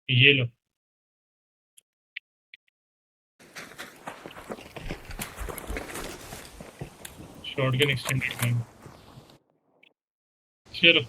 ये लो। Shotgun extended gun. चलो।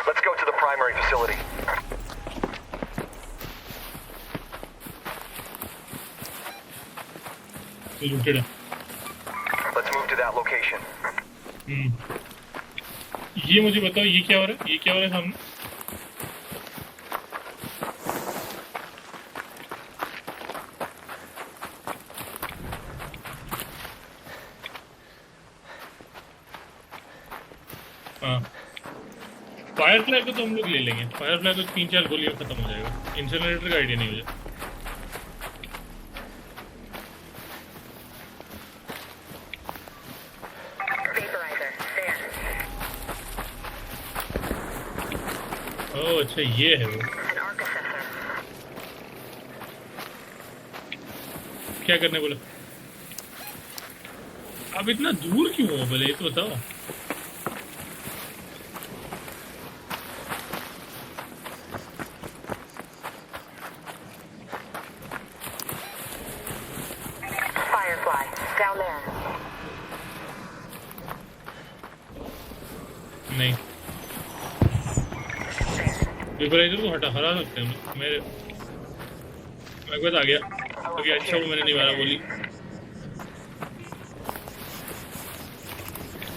Let's go to the primary facility. Looted है। Let's move to that location. ये मुझे बताओ, ये क्या हो रहा है? ये क्या हो रहा है सामने? हाँ, फायर फ्लाई को तो हम लोग ले लेंगे। फायर फ्लाई तो 3-4 गोलियों खत्म हो जाएगा। इंसिनरेटर का आइडिया नहीं मुझे। ओह अच्छा, ये है वो। क्या करने बोला? अब इतना दूर क्यों हो भले, ये तो बताओ। Firefly, down there. नहीं, वेपराइजर को हरा सकते हैं। मेरे पास आ गया। ओके अच्छा, वो मैंने नहीं मारा गोली।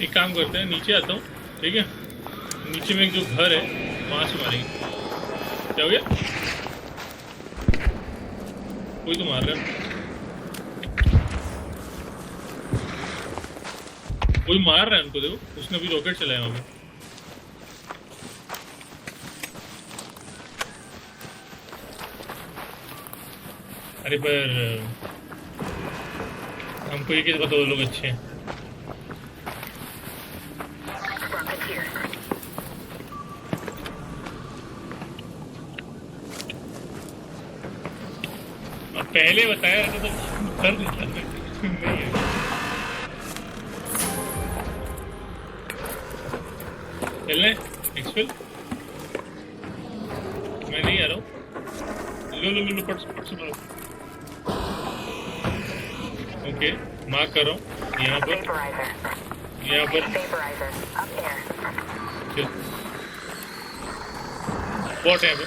एक काम करते हैं, नीचे आता हूँ, ठीक है? नीचे में एक जो घर है वहां से मारेंगे। क्या हो गया? कोई तो मार रहा है। कोई मार रहा है उनको, देखो उसने अभी रॉकेट चलाया वहां पे। अरे पर हमको ये कैसे पता वो लोग अच्छे हैं? अब पहले बताया तो कर देता नहीं है। चलने एक्सपेल। मैं नहीं आ रहा हूँ। लो पट से मारो। ओके, मार्क कर रहा हूँ यहाँ पर। चल, बॉट है यहाँ पर।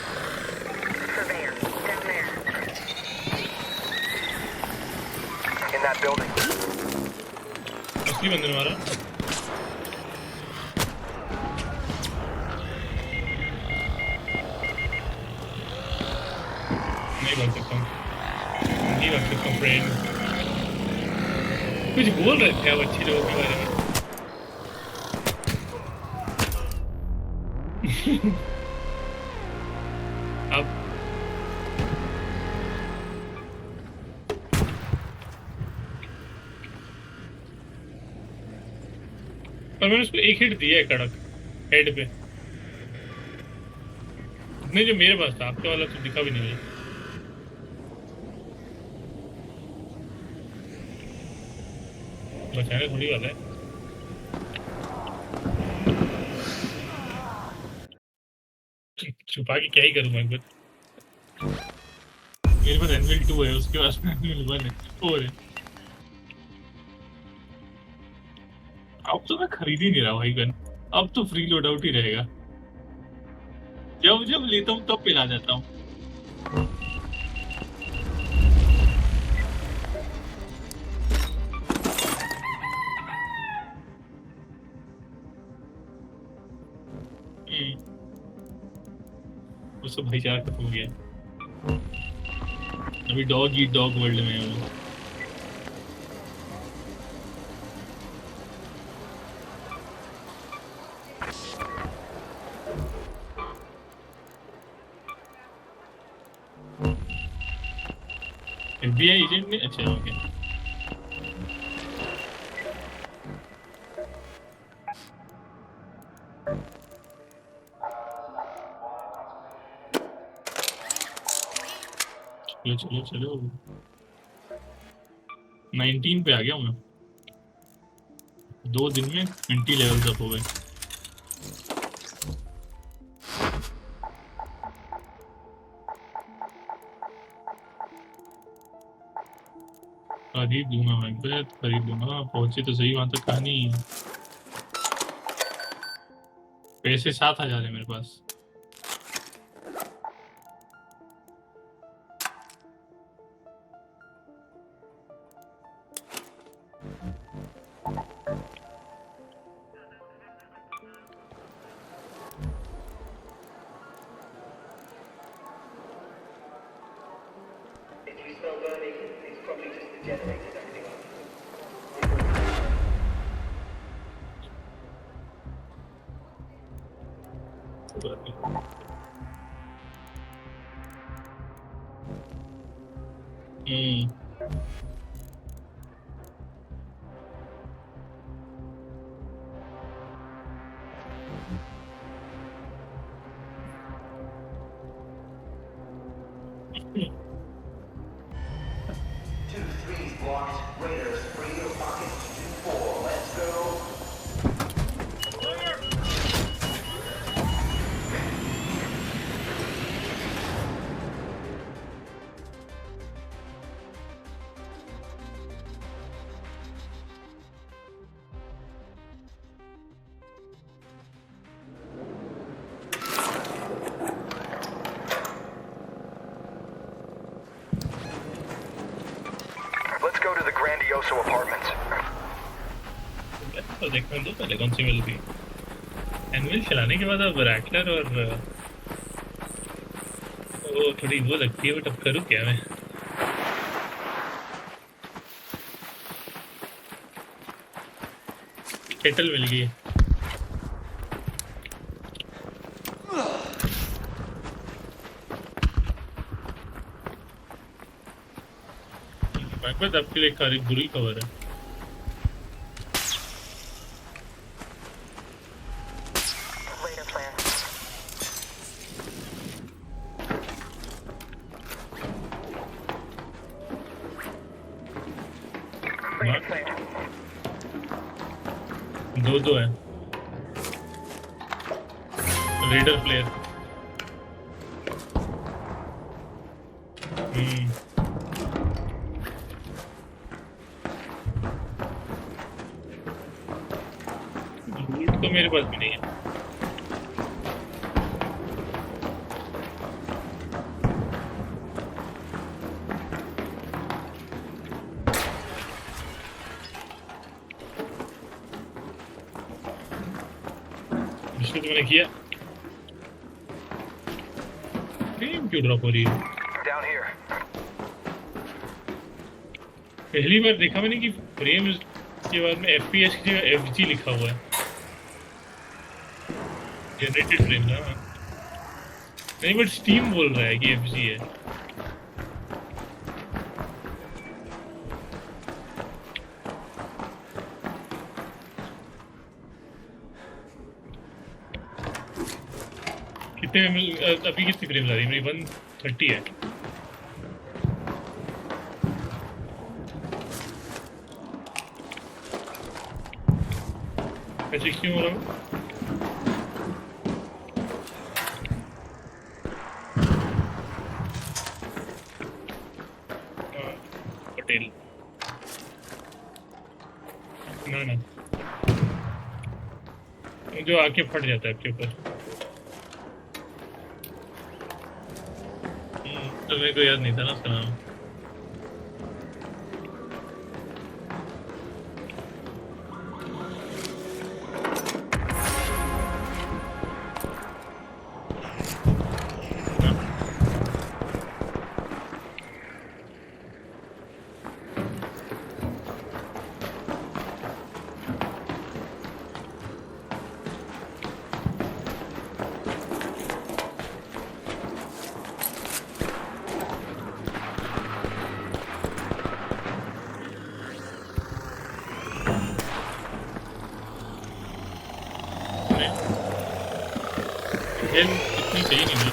In that building. असली बंदे ने मारा। नहीं भाग सकता हूँ, नहीं भाग सकता हूँ फ्रेंड। कुछ बोल रहे थे अब अच्छे लोगों के बारे में। अब पर मैंने उसको एक हिट दिया है कड़क, हेड पे। नहीं, जो मेरे पास था। आपके वाला तो दिखा भी नहीं मुझे। बचाने थोड़ी वाला है। छुपा के क्या ही करूँ मैं खुद। मेरे पास एनविल 2 है, उसके पास एनविल 1 है, 4 है। अब तो मैं खरीद ही नहीं रहा भाई गन। अब तो फ्री लोड आउट ही रहेगा। जब जब लेता हूँ तब पिला जाता हूँ। उससे भाईचारा खत्म हो गया। अभी डॉग ईट डॉग वर्ल्ड में है वो। FBI एजेंट ने अच्छा ओके चलो चलो चलो 19 पे आ गया हूँ मैं 2 दिन में 20 लेवल्स अप हो गए खरीद दूंगा मैं बेहद खरीद दूंगा पहुंचे तो सही वहां तक कहानी पैसे 7,000 है मेरे पास If you smell burning, it's probably just the generator acting up. Hmm Two threes blocked. Raiders, radio pocket. 2-4. Let's go. Let's go to the Grandioso apartments. तो देखने दो पहले कौन सी मिलती है एनुअल चलाने के बाद अब रैटलर और वो थोड़ी वो लगती है बट अब करूँ क्या मैं केटल मिल गई मेरे पास आपके लिए एक बुरी खबर है Radar flare. Radar flare. दो है रेडर प्लेयर लूट तो मेरे पास भी नहीं है जिसको तो मैंने किया फ्रेम क्यों ड्रॉप हो रही है Down here. पहली बार देखा मैंने कि फ्रेम के बाद में FPS की जगह FG लिखा हुआ है जनरेटेड फ्रेम ना नहीं बट स्टीम बोल रहा है कि FG है कितने अभी कितनी फ्रेम आ रही है मेरी 130 है ऐसे क्यों हो रहा हूँ पटेल ना जो आके फट जाता है आपके ऊपर तो मेरे को याद नहीं था ना उसका नाम हेल्थ इतनी चाहिए नहीं मुझे।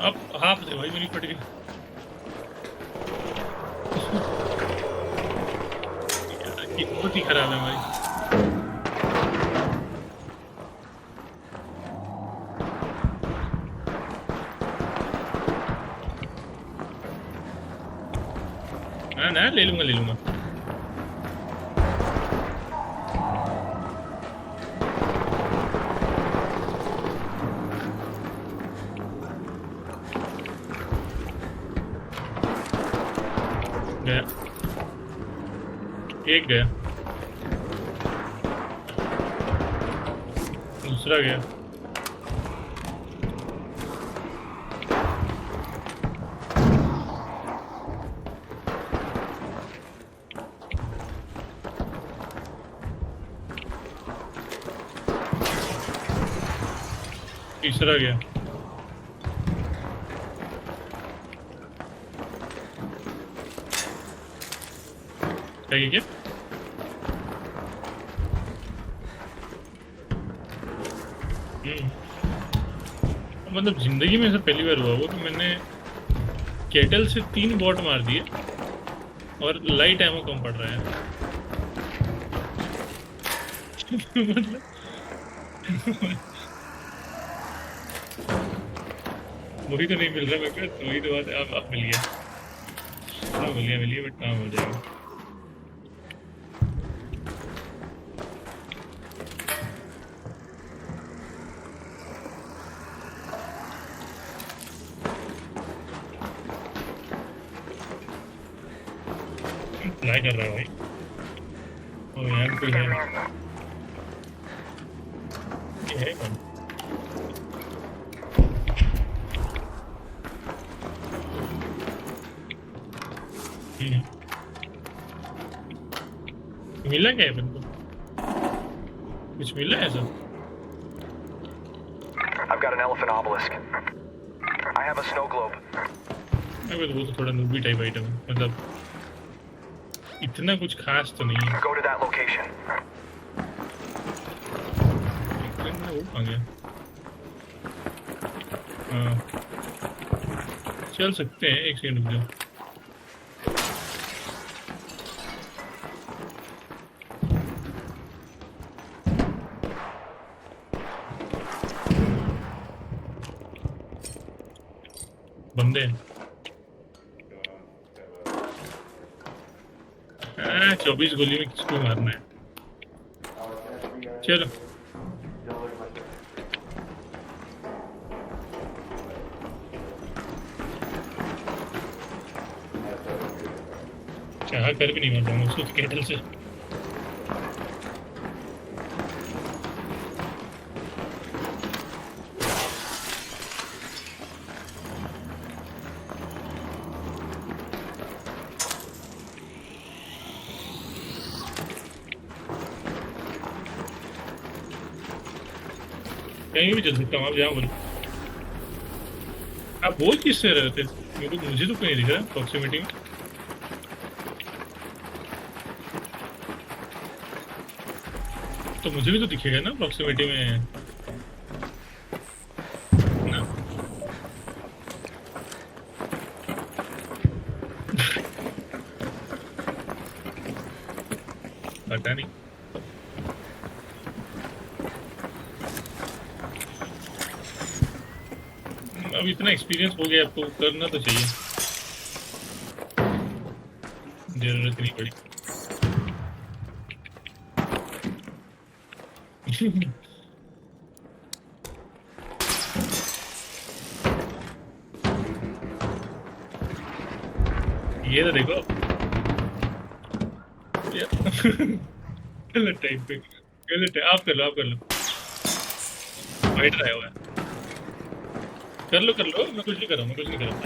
अब हाफ दे भाई, मेरी फट गई यार, किस्मत ही खराब है भाई। हाँ ना, ले लूंगा ले लूंगा। गया, एक गया, दूसरा गया। तीसरा गया। क्या क्या? मतलब जिंदगी में ऐसा पहली बार हुआ वो कि मैंने केटल से 3 बॉट मार दिए और लाइट एमो कम पड़ रहा है। मतलब वही तो नहीं मिल रहा मेरे को, तो वही तो बात है। अब मिल गया, हाँ मिल गया बट काम हो जाएगा। ट्राई कर रहा है भाई। और यहाँ भी कोई है? ये है कौन? मिला क्या है अपन को? कुछ मिला है ऐसा? I've got an elephant obelisk. I have a snow globe. अबे वो तो थोड़ा नूबी टाइप आइटम है, मतलब इतना कुछ खास तो नहीं है। Go to that location. वो आ गया। हाँ चल सकते हैं, एक सेकंड रुक जाओ। बंदे हैं। 24 गोली में किसको मारना है? चलो चाह कर भी नहीं मार पाऊंगा उसको केटल से। कहीं भी चल सकता हूँ, आप जहाँ बोलो। आप बोल किससे रहे थे? मुझे तो कोई नहीं दिख रहा प्रॉक्सिमिटी में। तो मुझे भी तो दिखेगा ना प्रॉक्सिमिटी में ना। पता नहीं। अब इतना एक्सपीरियंस हो गया, आपको करना तो चाहिए, जरूरत नहीं पड़ी। ये तो देखो गलत टाइम पे, गलत है। आप कर लो, आप कर लो। फाइटर आया हुआ है, कर लो कर लो। मैं कुछ नहीं कर रहा हूँ, मैं कुछ नहीं कर रहा हूँ।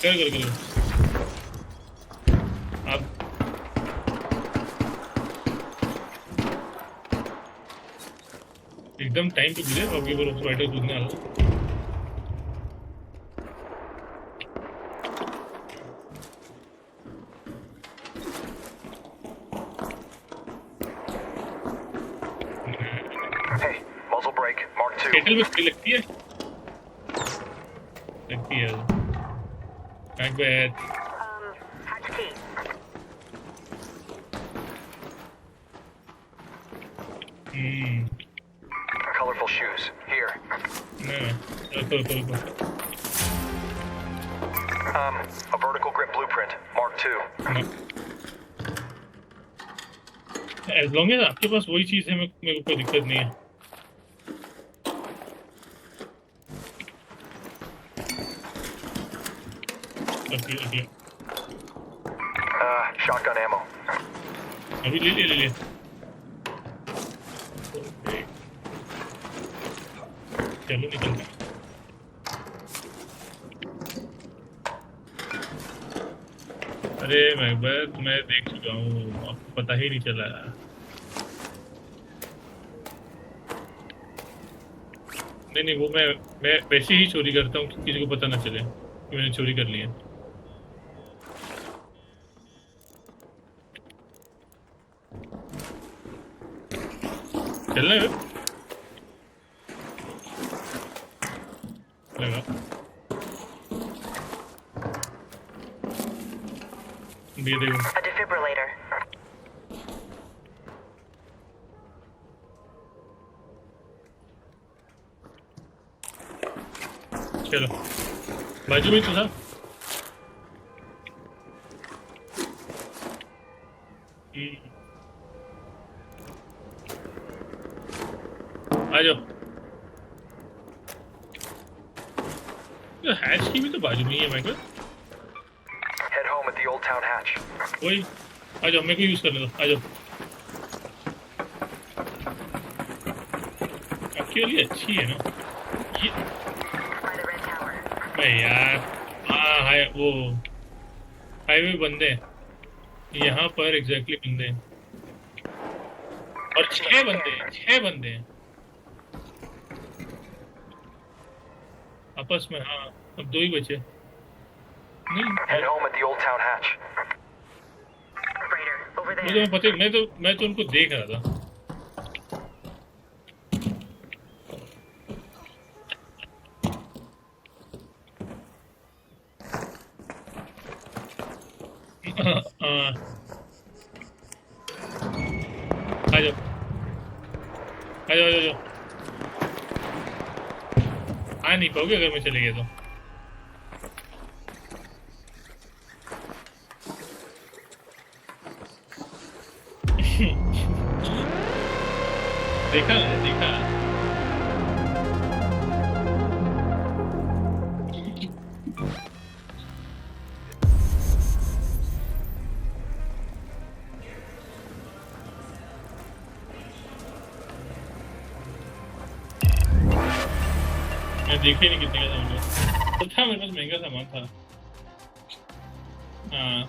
आजा कर लो आप। एकदम टाइम पे गुजरे और ये बार फाइटर कूदने वाला। केटल में फ्री लगती है? लगती है। Macbeth. Hatch key. Colorful shoes. Here. No. रुको। A vertical grip blueprint. Mark II. As long as आपके पास वही चीज़ है, मेरे को कोई दिक्कत नहीं है। Okay. Shotgun ammo. अभी ले ले। चलो निकलते हैं। अरे मैकबेथ मैं देख चुका हूँ, आपको पता ही नहीं चला। नहीं वो मैं वैसे ही चोरी करता हूँ कि किसी को पता ना चले कि मैंने चोरी कर लिया। चलना है लगा दे दे। A defibrillator. चलो बाजू में तो था। आ जाओ। हैच की भी तो बाजू में ही है Macbeth. Head home at the Old Town Hatch. वही आ जाओ, मेरे को यूज करने दो। आ जाओ, आपके लिए अच्छी है ना ये। By the red tower. मैं यार हाँ वो हाईवे बंदे हैं यहाँ पर, एग्जैक्टली बंदे हैं और 6 बंदे हैं आपस में। हाँ अब 2 ही बचे। नहीं Head home at the Old Town Hatch. Raider, over मुझे there. पता मैं तो उनको देख रहा था। आ जाओ। आ नहीं पाओगे अगर मैं चले गया तो। देखा। मैं देखे नहीं कितने का सामान तो था, मेरे पास महंगा सामान था। हाँ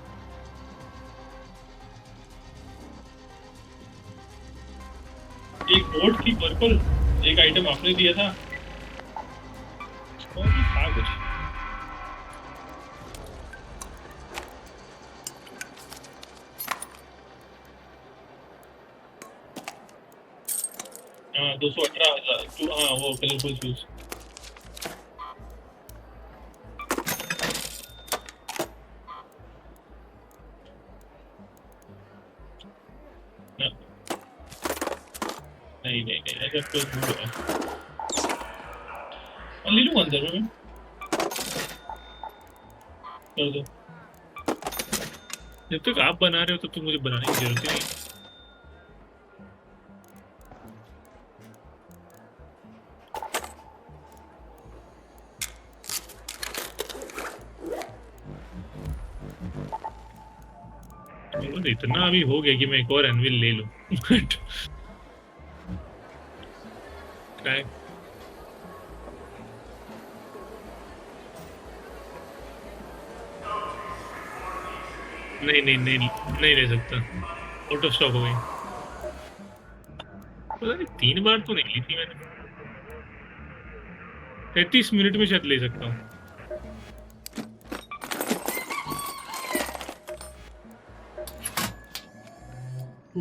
एक बोर्ड थी पर्पल, एक आइटम आपने दिया था और भी था कुछ। हाँ 218,000। हाँ वो कलरफुल शूज। नहीं ऐसा कुछ नहीं है। ले लूँ अंदर में कर दो। जब तक आप बना रहे हो तब तक मुझे बनाने की जरूरत ही नहीं। इतना अभी हो गया कि मैं एक और एनविल ले लूं। नहीं ले सकता, आउट ऑफ स्टॉक हो गई। पता नहीं 3 बार तो नहीं ली थी मैंने। 33 मिनट में शायद ले सकता हूँ।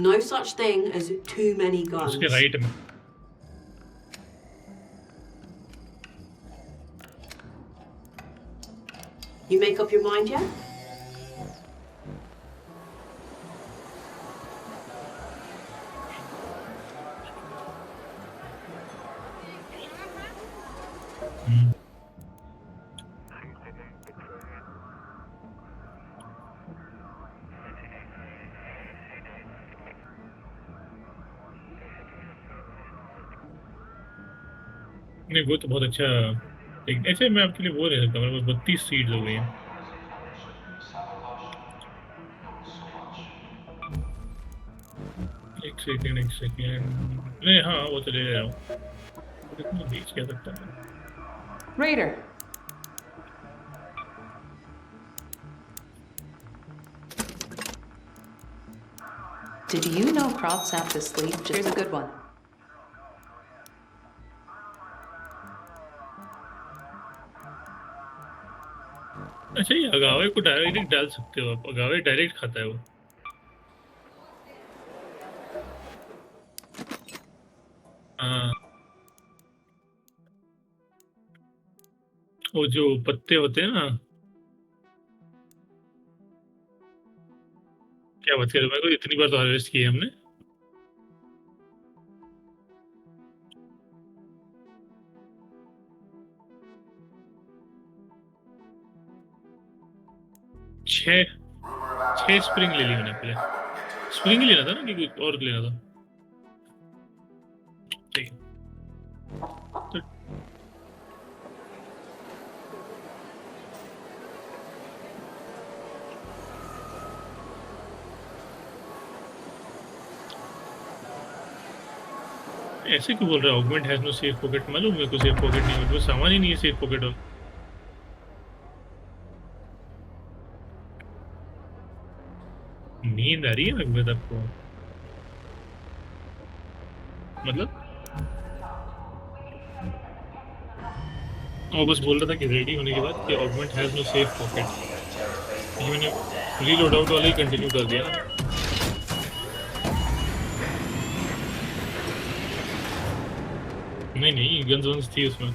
No such thing as too many guns. उसके राइट में You make up your mind yet? नहीं वो तो बहुत अच्छा। एक ऐसे मैं आपके लिए वो रह सकता हूँ, मेरे पास 32 सीड्स हो गई हैं। एक सेकेंड एक सेकेंड, नहीं हाँ वो तो ले रहा हूँ। कितना बेच क्या सकता हूँ। Raider, did you know crops have to sleep? Here's a good one. अच्छा ये अगावे को डायरेक्ट डाल सकते हो आप, अगावे डायरेक्ट खाता है वो। हाँ वो जो पत्ते होते हैं ना, क्या बात कर रहे हो, मेरे को इतनी बार तो हार्वेस्ट की है हमने। छः छः स्प्रिंग ले ली मैंने पहले। स्प्रिंग ही लेना था ना कि कुछ और लेना था? ठीक है। तो ऐसे क्यों बोल रहा है? Augment has no safe pocket. मालूम मेरे को सेफ पॉकेट नहीं है, वो सामान ही नहीं है सेफ पॉकेट। और नींद आ रही है लगभग आपको? मतलब वो बस बोल रहा था कि रेडी होने के बाद कि augment has no safe pocket. ये मैंने रीलोड आउट वाला ही कंटिन्यू कर दिया ना। नहीं नहीं गन्स वन्स थी उसमें।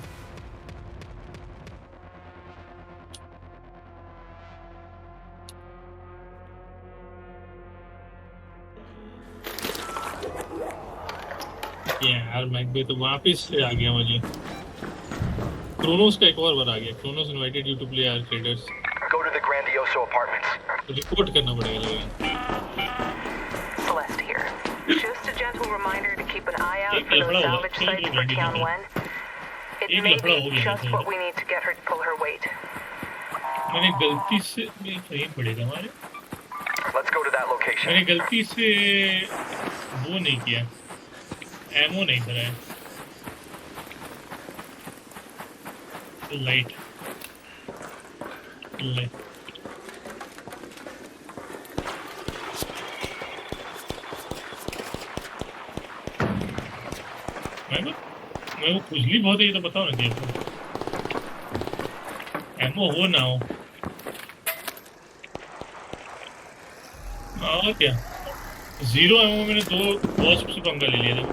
यार मैक तो वापिस से आ गया मुझे। क्रोनोस का एक और बार आ गया। Kronos invited you to play our traders. Go to the Grandioso Apartments. Report करना पड़ेगा लगेगा। Celeste here. Just a gentle reminder to keep an eye out एक for लफड़ा those होगा, salvage एक sites for लफड़ा Tian होगा। Wen. It एक may लफड़ा हो be गया just है। what we need to get her to pull her weight. मैंने गलती से सही पड़ेगा हमारे। Let's go to that location. मैंने गलती से वो नहीं किया, एमो नहीं भरा है। लाइट लाइट मैं वो खुजली बहुत है, ये तो बताओ ना कि एमो हो ना हो। और क्या 0 एमओ मैंने 2 वॉस्प से पंगा ले लिया था।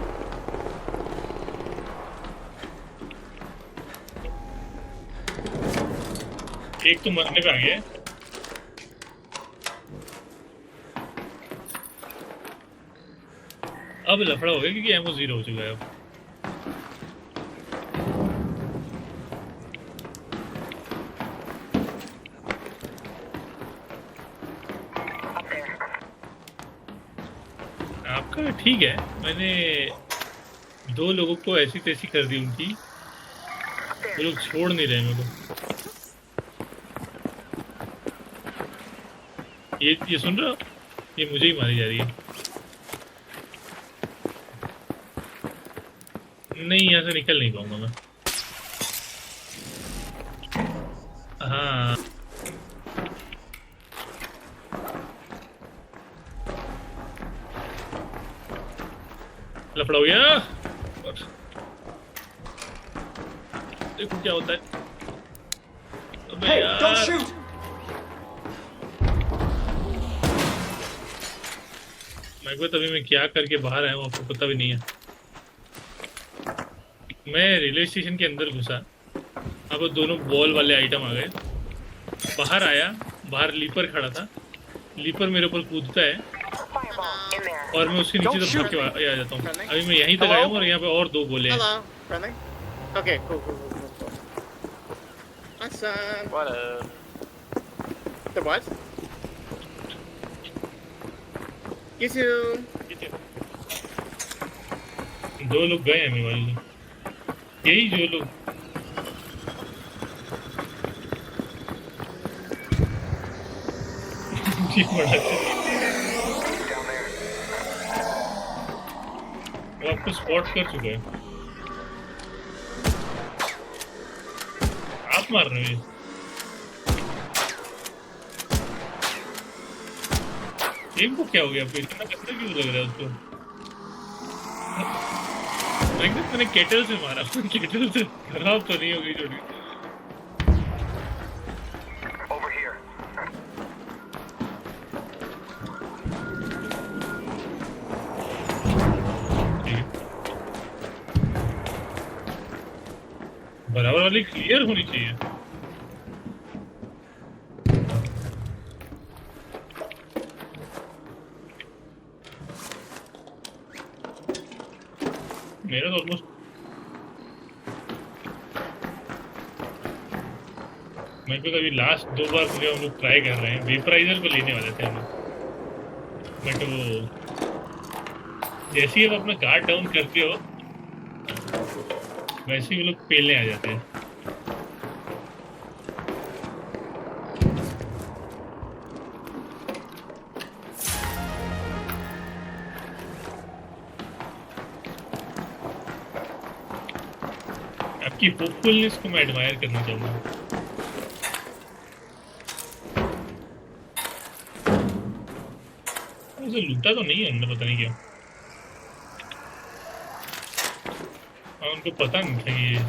एक तो मरने पे आ गया है। अब लफड़ा हो गया क्योंकि एमओ 0 हो चुका है अब। Up there. आपका ठीक है, मैंने 2 लोगों को ऐसी तैसी कर दी उनकी, वो लोग छोड़ नहीं रहे मेरे को। ये सुन रहा हो? ये मुझे ही मारी जा रही है। नहीं यहाँ से निकल नहीं पाऊंगा मैं। हाँ लफड़ा हो गया। देखो क्या होता है। अबे Hey, यार। don't shoot! मैं को तभी मैं क्या करके बाहर आया हूँ आपको पता भी नहीं है। मैं रेलवे स्टेशन के अंदर घुसा, अब वो दोनों बॉल वाले आइटम आ गए। बाहर आया, बाहर लीपर खड़ा था, लीपर मेरे ऊपर कूदता है Fireball in there. और मैं उसके नीचे Don't से भाग के आ जाता हूँ। अभी मैं यहीं तक आया हूँ और यहाँ पे और 2 गोले हैं। Hello, friendly. Okay, cool. Awesome. What a... The what? You too. 2 लोग गए हैं मेरे वाले, यही जो लोग ये बड़ा अच्छा। Down there. वो आपको स्पॉट कर चुका है। आप मार रहे हो? ये को क्या हो गया? फिर इतना गंदा क्यों लग रहा है उसको? मैंने केटल से मारा। केटल से खराब तो नहीं होगी थोड़ी? Over here. बराबर वाली क्लियर होनी चाहिए। मेरा तो ऑलमोस्ट मैं तो अभी लास्ट 2 बार मुझे हम लोग ट्राई कर रहे हैं। वेपराइजर को लेने वाले थे हम लोग, बट वो जैसे ही आप अपना गार्ड डाउन करते हो वैसे ही वो लोग पेलने आ जाते हैं। आपकी होपफुलनेस को मैं एडमायर करना चाहूँगा। उसे लूटा तो नहीं है हमने, पता नहीं क्या। हाँ, उनको पता नहीं था ये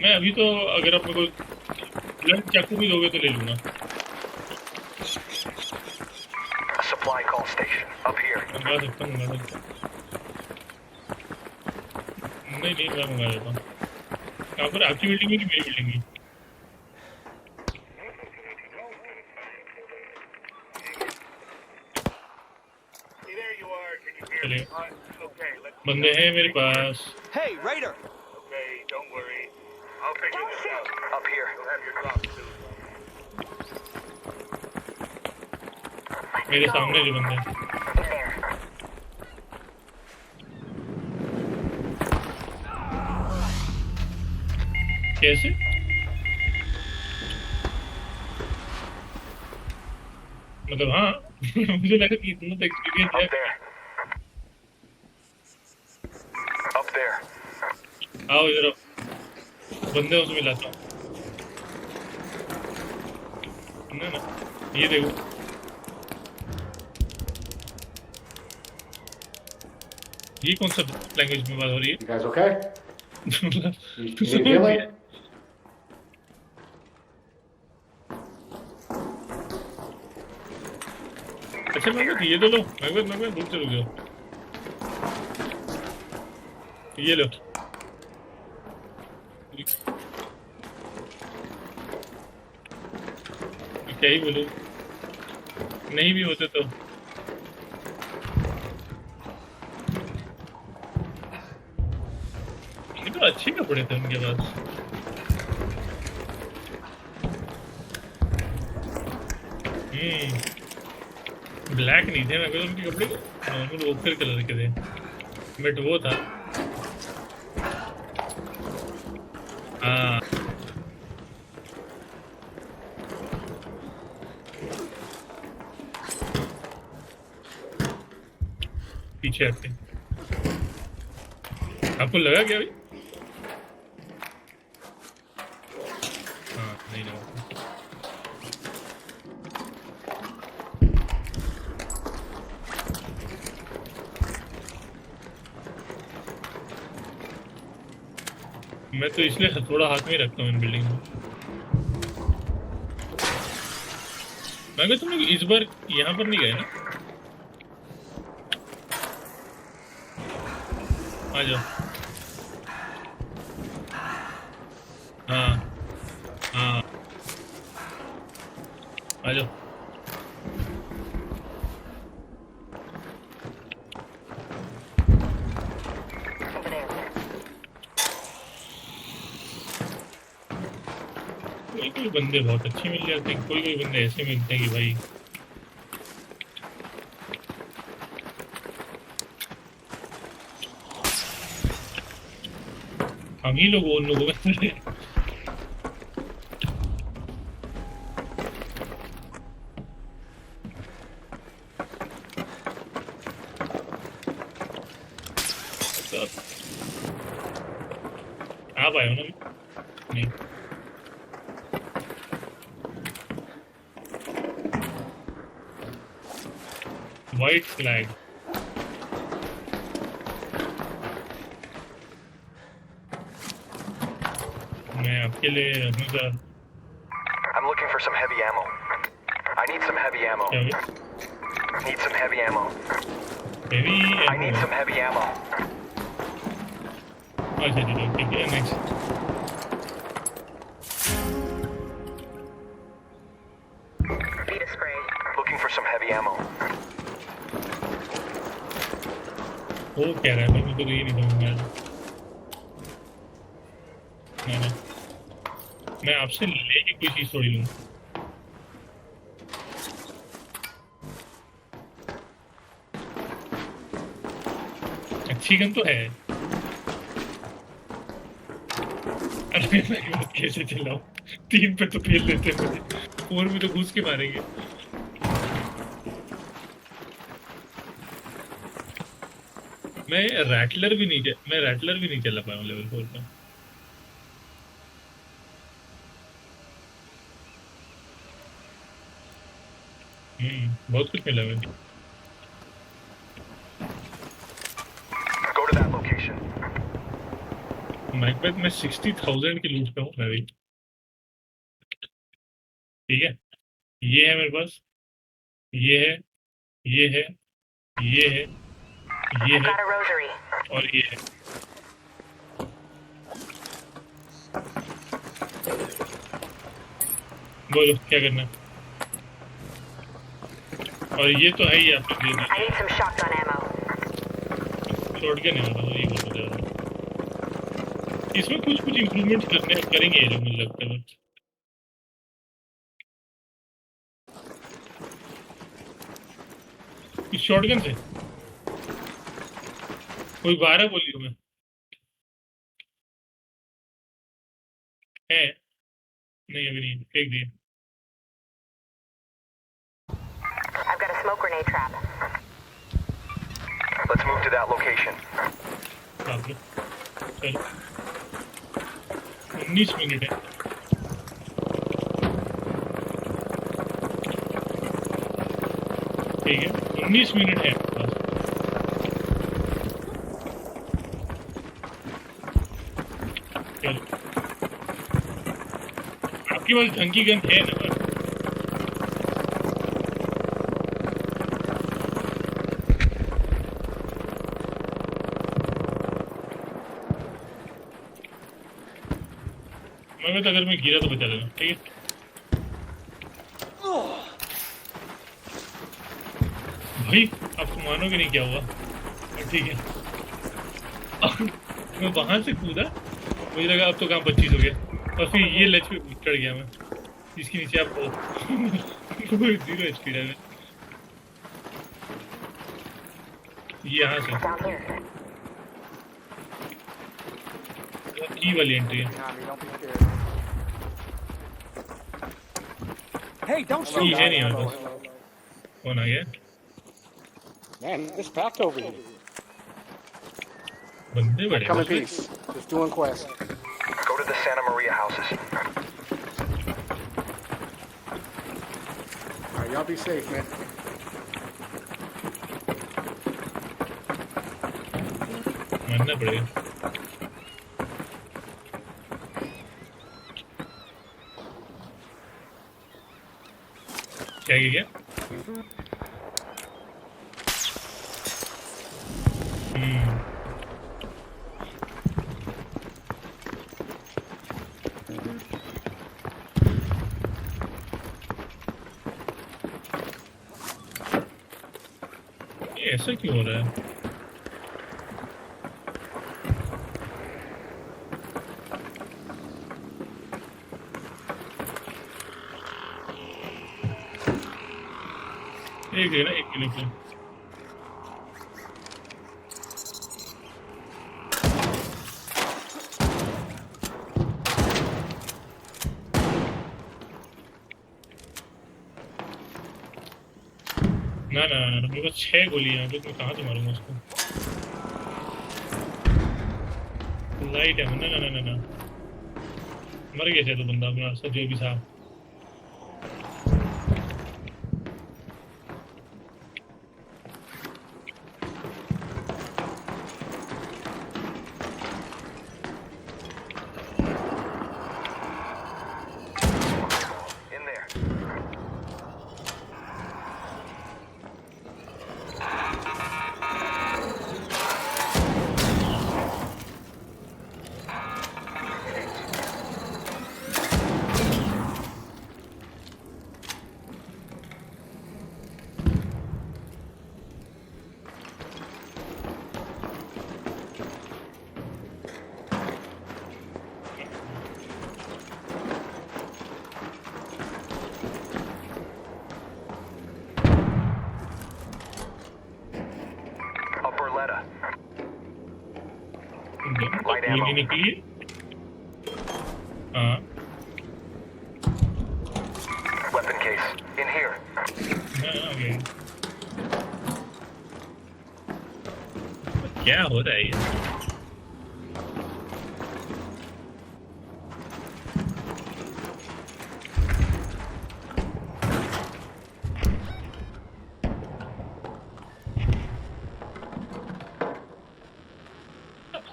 मैं अभी तो अगर आप मेरे को ब्लंट चाकू भी दोगे तो ले लूंगा। A supply call station. Up here. मंगा सकता हूँ, मंगा सकता हूँ। नहीं मैं मंगा देता हूँ। कहाँ पर? आपकी बिल्डिंग में कि मेरी बिल्डिंग में? There you are. Can you hear चलिए, me? Okay, let's. बंदे हैं मेरे पास। Hey, Raider! Okay, don't worry. I'll figure this out. Up here. You'll have your drop soon. मेरे सामने जो बंदे हैं। There. कैसे? मतलब हाँ मुझे लगा कि इतना तो एक्सपीरियंस है। Up there. आओ इधर आओ, बंदे उसमें मिलाता हूँ ना ना। ये देखो, ये कौन सा लैंग्वेज में बात हो रही है? You guys okay? तू You समझ healing? गया? अच्छा मैं ये तो लो, मैं रुक जाओ, ये लो। क्या ही बोलूं, नहीं भी होते तो ये तो अच्छे कपड़े थे उनके पास। ब्लैक नहीं थे, मैं उनके कपड़े नॉर्मल वोकर कलर के थे, बट वो था हाँ। पीछे हटते, आपको लगा क्या भाई? हाँ नहीं लगा। मैं तो इसलिए थोड़ा हाथ में रखता हूँ इन बिल्डिंग में। अगर तुम लोग इस बार यहाँ पर नहीं गए ना, आ जाओ। हाँ हाँ, आ जाओ। Over there. कोई कोई बंदे बहुत अच्छे मिल जाते हैं, कोई कोई बंदे ऐसे मिलते हैं कि भाई हम ही लोग उन लोगों में आप आए हो ना? नहीं, वाइट फ्लैग। मैं आपके लिए हमेशा I'm looking for some heavy ammo. I need some heavy ammo. क्या हुआ? Need some heavy ammo. Heavy I need some heavy ammo. अच्छा चलो ठीक है, next. Need a spray. Looking for some heavy ammo. वो कह रहा है, मैं तो ये नहीं समझ में आ रहा। ना, मैं आपसे लेके कोई चीज थोड़ी लूँ। अच्छी गन तो है। अरे मैं कैसे चिल्लाऊं? 3 पे तो फेल देते हैं मुझे, 4 में तो घुस के मारेंगे। मैं रैटलर भी नहीं चला पाया हूँ लेवल 4 का। बहुत कुछ मिला मुझे। Go to that location. Macbeth में 60,000 की लूट पे हूँ मैं भी। ठीक है, ये है मेरे पास, ये है, ये है, ये है, ये I've है got a rosary. और ये है। बोलो क्या करना है? और ये तो है ही, आपने दे दी। I need some shotgun ammo. Shotgun है वाला, ये बहुत ज़्यादा। इसमें कुछ इम्प्रूवमेंट करेंगे ये लोग, मुझे लगता है। बस इस शॉटगन से कोई 12 बोली हूँ मैं है। नहीं अभी नहीं, फेंक दिए। I've got a smoke grenade trap. Let's move to that location. आप लोग चलो, 19 मिनट है। ठीक है, 19 मिनट है बस। चलो, आपके पास ढंग की गन है ना? मैं तो अगर मैं गिरा तो बचा लेना, ठीक है? भाई आप मानोगे नहीं क्या हुआ। ठीक है, मैं वहां से कूदा, मुझे लगा अब तो काम 25 हो गया, और फिर ये लेच पे चढ़ गया मैं, इसके नीचे आपको 0 HP है। ये यहाँ से Down here. की वाली एंट्री है। Hey, don't की shoot! है नहीं हमारे पास। कौन आ गया? Man, it's packed over here. बंदे बड़े Come in हैं। peace. Just doing quest. Go to the Santa Maria houses. All right, y'all be safe, man. मानना पड़ेगा। क्या? ये ऐसा क्यों हो रहा है? एक है ना, 1 किलो का। ना ना ना ना, मेरे पास 6 गोलियां हैं, तो मैं कहाँ से मारूंगा उसको? लाइट है। ना ना ना ना ना, मर गया था तो बंदा अपना सब जो भी था। In there. A Berletta. Light ammo. गोली निकली। हाँ Weapon case. In here. Okay. क्या हो रहा है ये?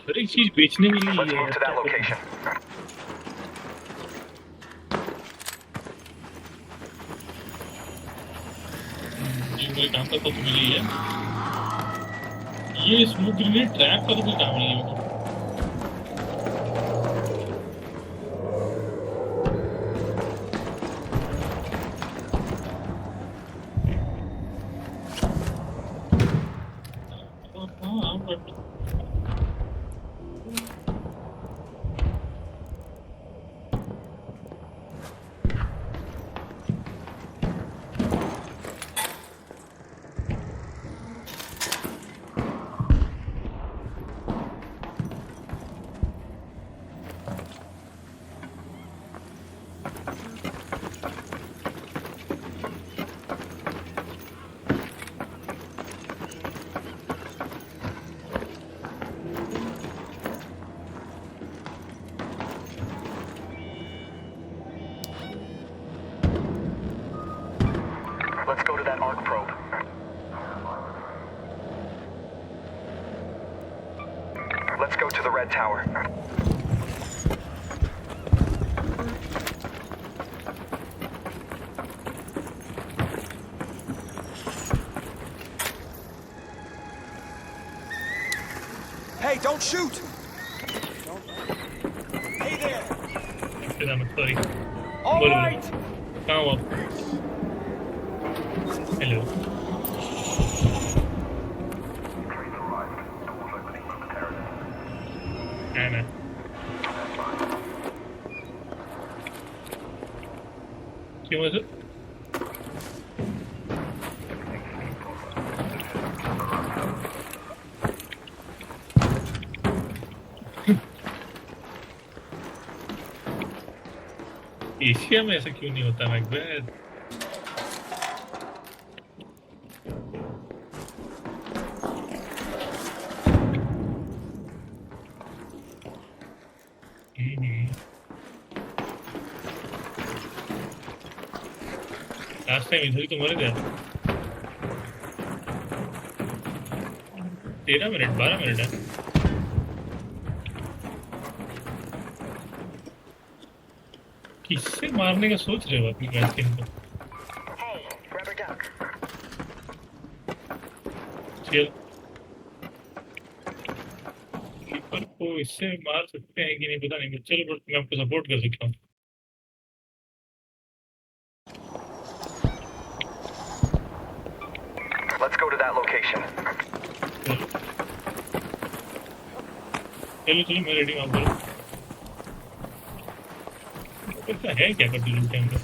हर एक चीज बेचने के लिए Let's ये move to that है। location. ये कोई काम का तो मिली है। ये स्मोक ग्रेनेड ट्रैप का तो कोई काम नहीं है मतलब। हाँ but Let's go to that arc probe. Let's go to the red tower. Hey, don't shoot! Hey there! फिर मैं सॉरी All बोलो right! कहाँ हो आप? हेलो ना ना क्यों ऐसा? एशिया में ऐसा क्यों नहीं होता मैकबेथ? लास्ट टाइम इधर ही तो मर गया। 13 मिनट 12 मिनट है। किससे मारने का सोच रहे हो अपनी वैक्सीन को? Hey, बास्टियन कीपर को इससे मार सकते हैं कि नहीं पता नहीं, चलो बट मैं आपको सपोर्ट कर सकता हूँ। Let's go to that location. चलो चलो मैं रेडी हूँ, आप बोलो कैसा है, क्या करते हो टाइम पे।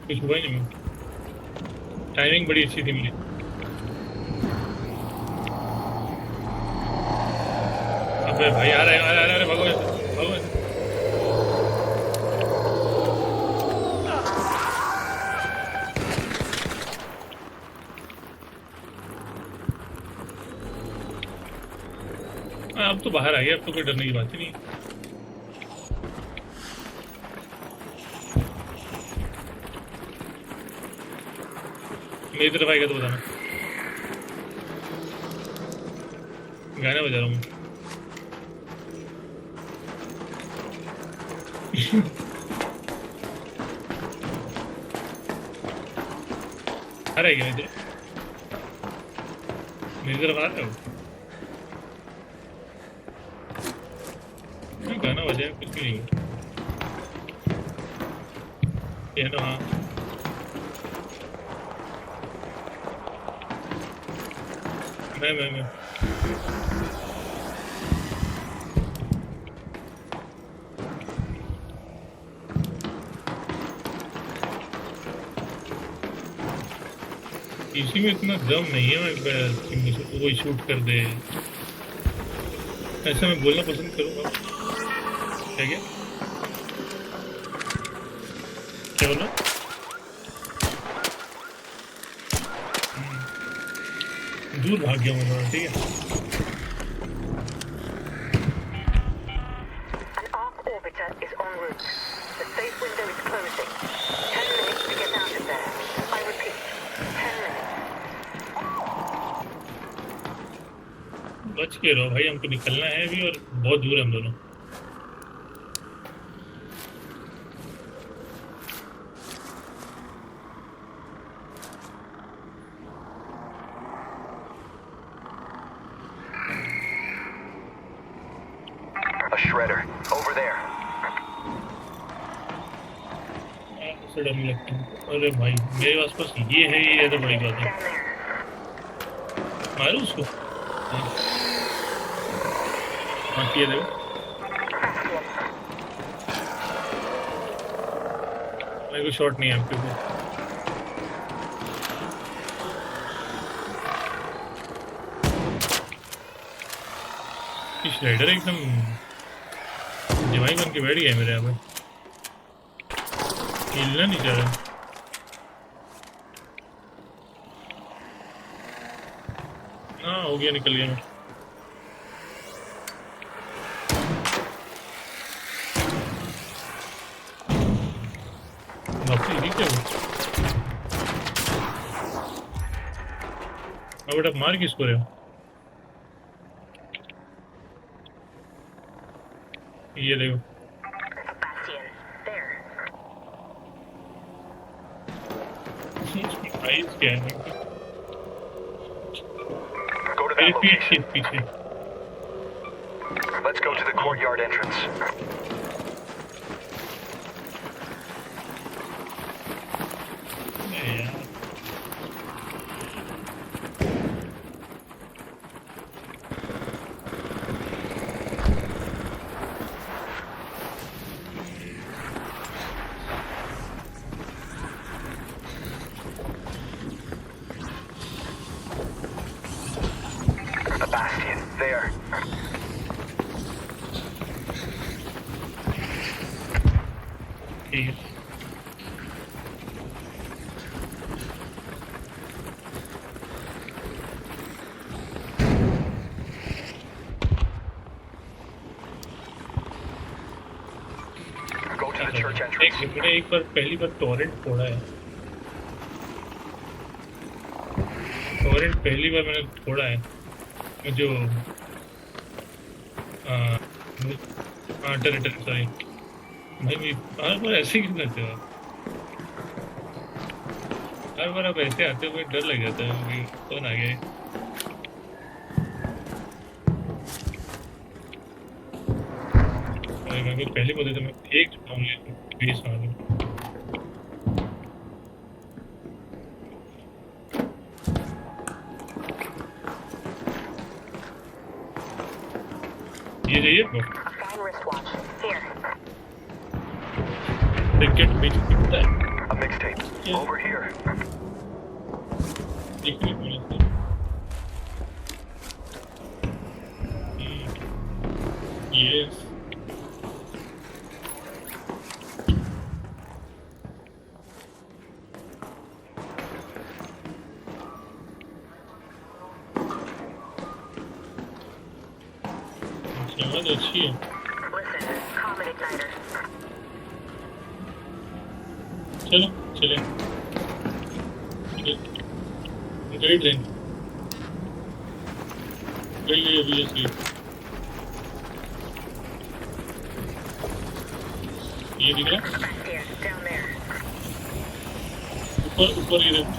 कुछ हुआ ही नहीं, टाइमिंग बड़ी अच्छी थी मेरी। अबे भाई आ रहा है, आ रहा है, भागो भागो। अब तो बाहर आ गया, अब तो कोई डरने की बात ही नहीं है। मेरी तरफ आएगा तो बताना, गाना बजा रहा हूँ। आ रहा है क्या मेरी तरफ आ रहा है वो, गाना बजाए कुछ भी नहीं है ना। हाँ मैं इसी में इतना दम नहीं है मैं कि मुझे कोई शूट कर दे, ऐसा मैं बोलना पसंद करूँगा। क्या क्या क्या बोला? दूर भाग गया मैं, ठीक है। An arc orbiter is en route. The safe window is closing. 10 minutes to get out of there. I repeat, 10 minutes. बच के रहो भाई, हमको निकलना है अभी और बहुत दूर है हम दोनों। A shredder. Over there. ऐसे डर नहीं लगता। अरे भाई मेरे आसपास ये है, ये तो बड़ी बात है। Down there. मारो उसको। हाँ किए देखो, मेरे को शॉट नहीं है आपके ऊपर। श्रेडर एकदम जवाई बन के बैठ गया मेरे यहाँ पे, हिलना नहीं चाह रहा। हाँ हो गया, निकल गया मैं। वापसी नहीं क्या अब बेटा मार किसको रहे हो? ये देखो A bastion. There. आइस क्या है Go to मेरे that पीठ location. के पीछे। Let's go to the courtyard entrance. अरे यार A bastion. There. ठीक है। Go to the church एक entrance. मैंने एक बार पहली बार टॉरेंट फोड़ा है, टोरेंट पहली बार मैंने फोड़ा है जो टेरेटर सॉरी भाई हर बार ऐसे क्यों करते हो आप? हर बार आप ऐसे आते हो मुझे डर लग जाता है कि कौन आ गया है। अरे मैं पहले बोलते थे मैं एक चुकाऊंगी बेस मारूं। ये चाहिए आपको? A fine wristwatch. Here. Ticket बेच सकता है। A mixtape. Over here. एक मिनट बोला था। Yes. आवाज अच्छी है। Listen, common igniter. चलो चले गाइड लाइन गई अभी ऐसे ये दिख रहा Back here, down there. ऊपर ऊपर ये देखो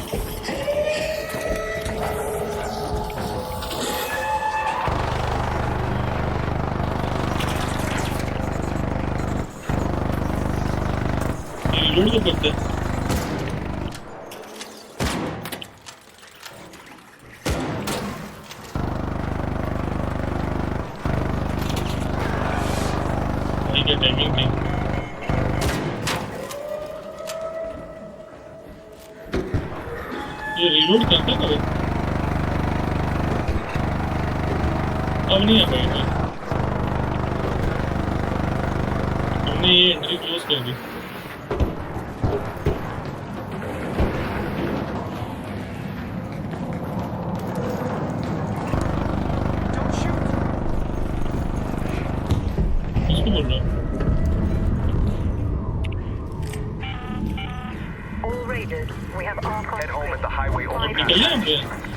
ये रिलोड तो करता है भाई क्या टाइमिंग थी ये रिलोड करता कब अब नहीं आ पाएगा हमने ये एंट्री क्लोज कर दी Don't shoot. किसको बोल रहा हूँ All raiders, we have Archon Head home at the 3. highway 5 overpass. निकल minutes. जाए हमने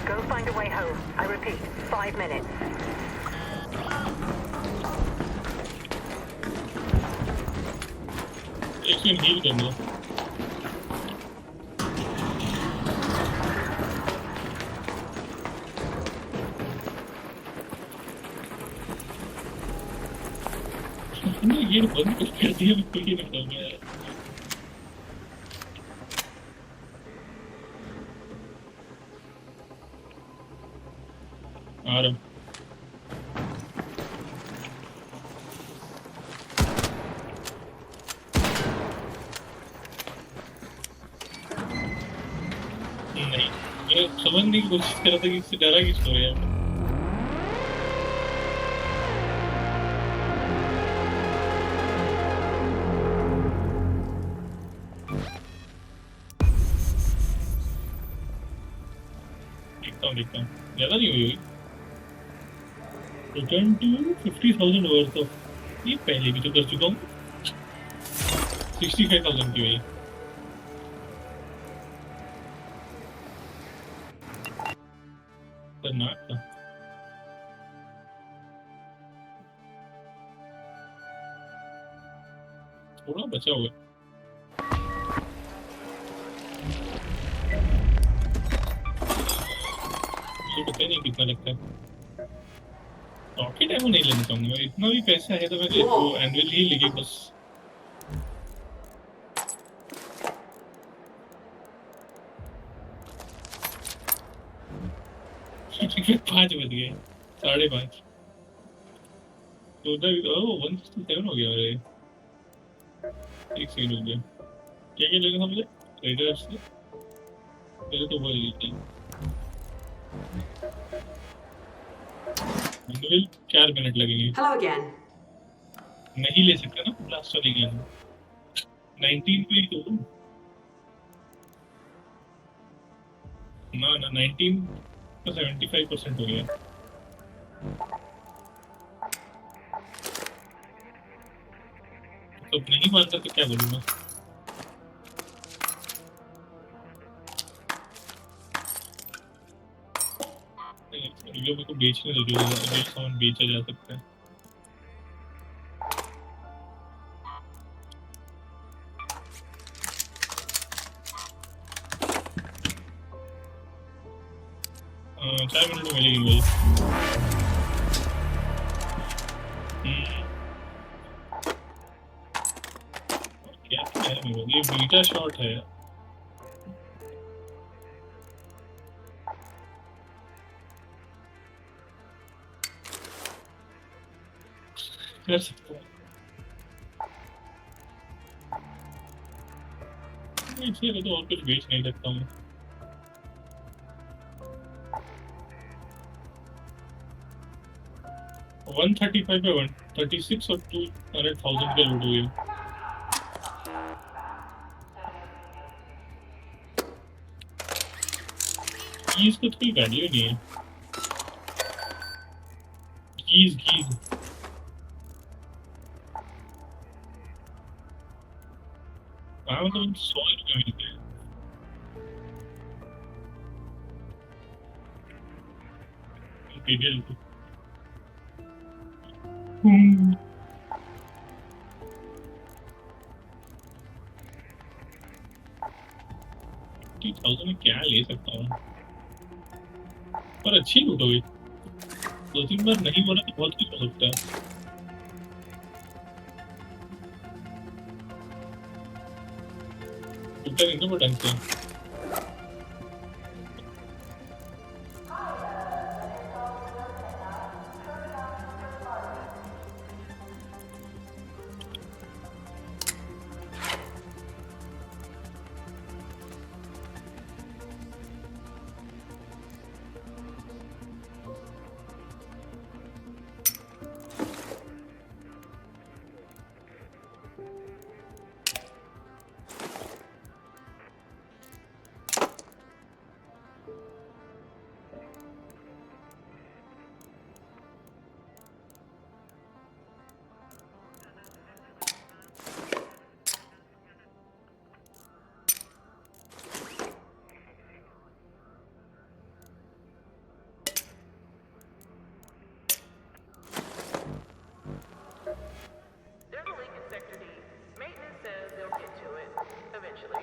Go find a way home. I repeat, 5 minutes. एक मिनट हील कर लो हमने ये बंद कर दिया मैं कोई नहीं कर गया आ रहा हूँ नहीं मैं समझने की कोशिश कर रहा था कि इससे डरा किस हो रहा है देखता हूँ ज़्यादा नहीं हुई रिटर्न टू 50,000 वर्थ ऑफ ये पहले भी तो कर चुका हूँ 65,000 की हुई खतरनाक था थोड़ा बचा हुआ है मुझे पता ही नहीं कितना लगता है रॉकेट एमो नहीं लेना चाहूंगा मैं इतना भी पैसा है तो मैं वो एनुअल ही लेके बस पाँच बज गए 5:30 तो उधर 167 हो गया अरे एक सेकंड हो गया क्या क्या लेना था मुझे रेडर्स से पहले तो वो लेते हैं मैनुअल 4 मिनट लगेंगे Hello again. नहीं ले सकते ना लास्ट वाले गेम 19 पे ही तो ना 19 का 75% हो गया तो नहीं मानता तो क्या बोलूँगा जो मेरे को बेचने दो, जो सामान बेचा जा सकता है। हाँ, 4 मिनट में मिलेगी मुझे। क्या क्या है मेरे को? ये बीटा शॉट है। कर सकता हूँ। इसलिए तो और कुछ बेच नहीं सकता हूँ। वन 135 पे 136 और 200,000 के लूट हुए। इसको तो कोई वैल्यू नहीं है। कीज हाँ, मतलब 100 रुपये मिलते हैं। इंटीरियर 50,000 में क्या ले सकता हूँ? पर अच्छी लूट हो गई। 2-3 बार नहीं बोला तो बहुत कुछ हो सकता है। टूटा नहीं तो ढंग से। There's a leak in Sector D. Maintenance says they'll get to it eventually.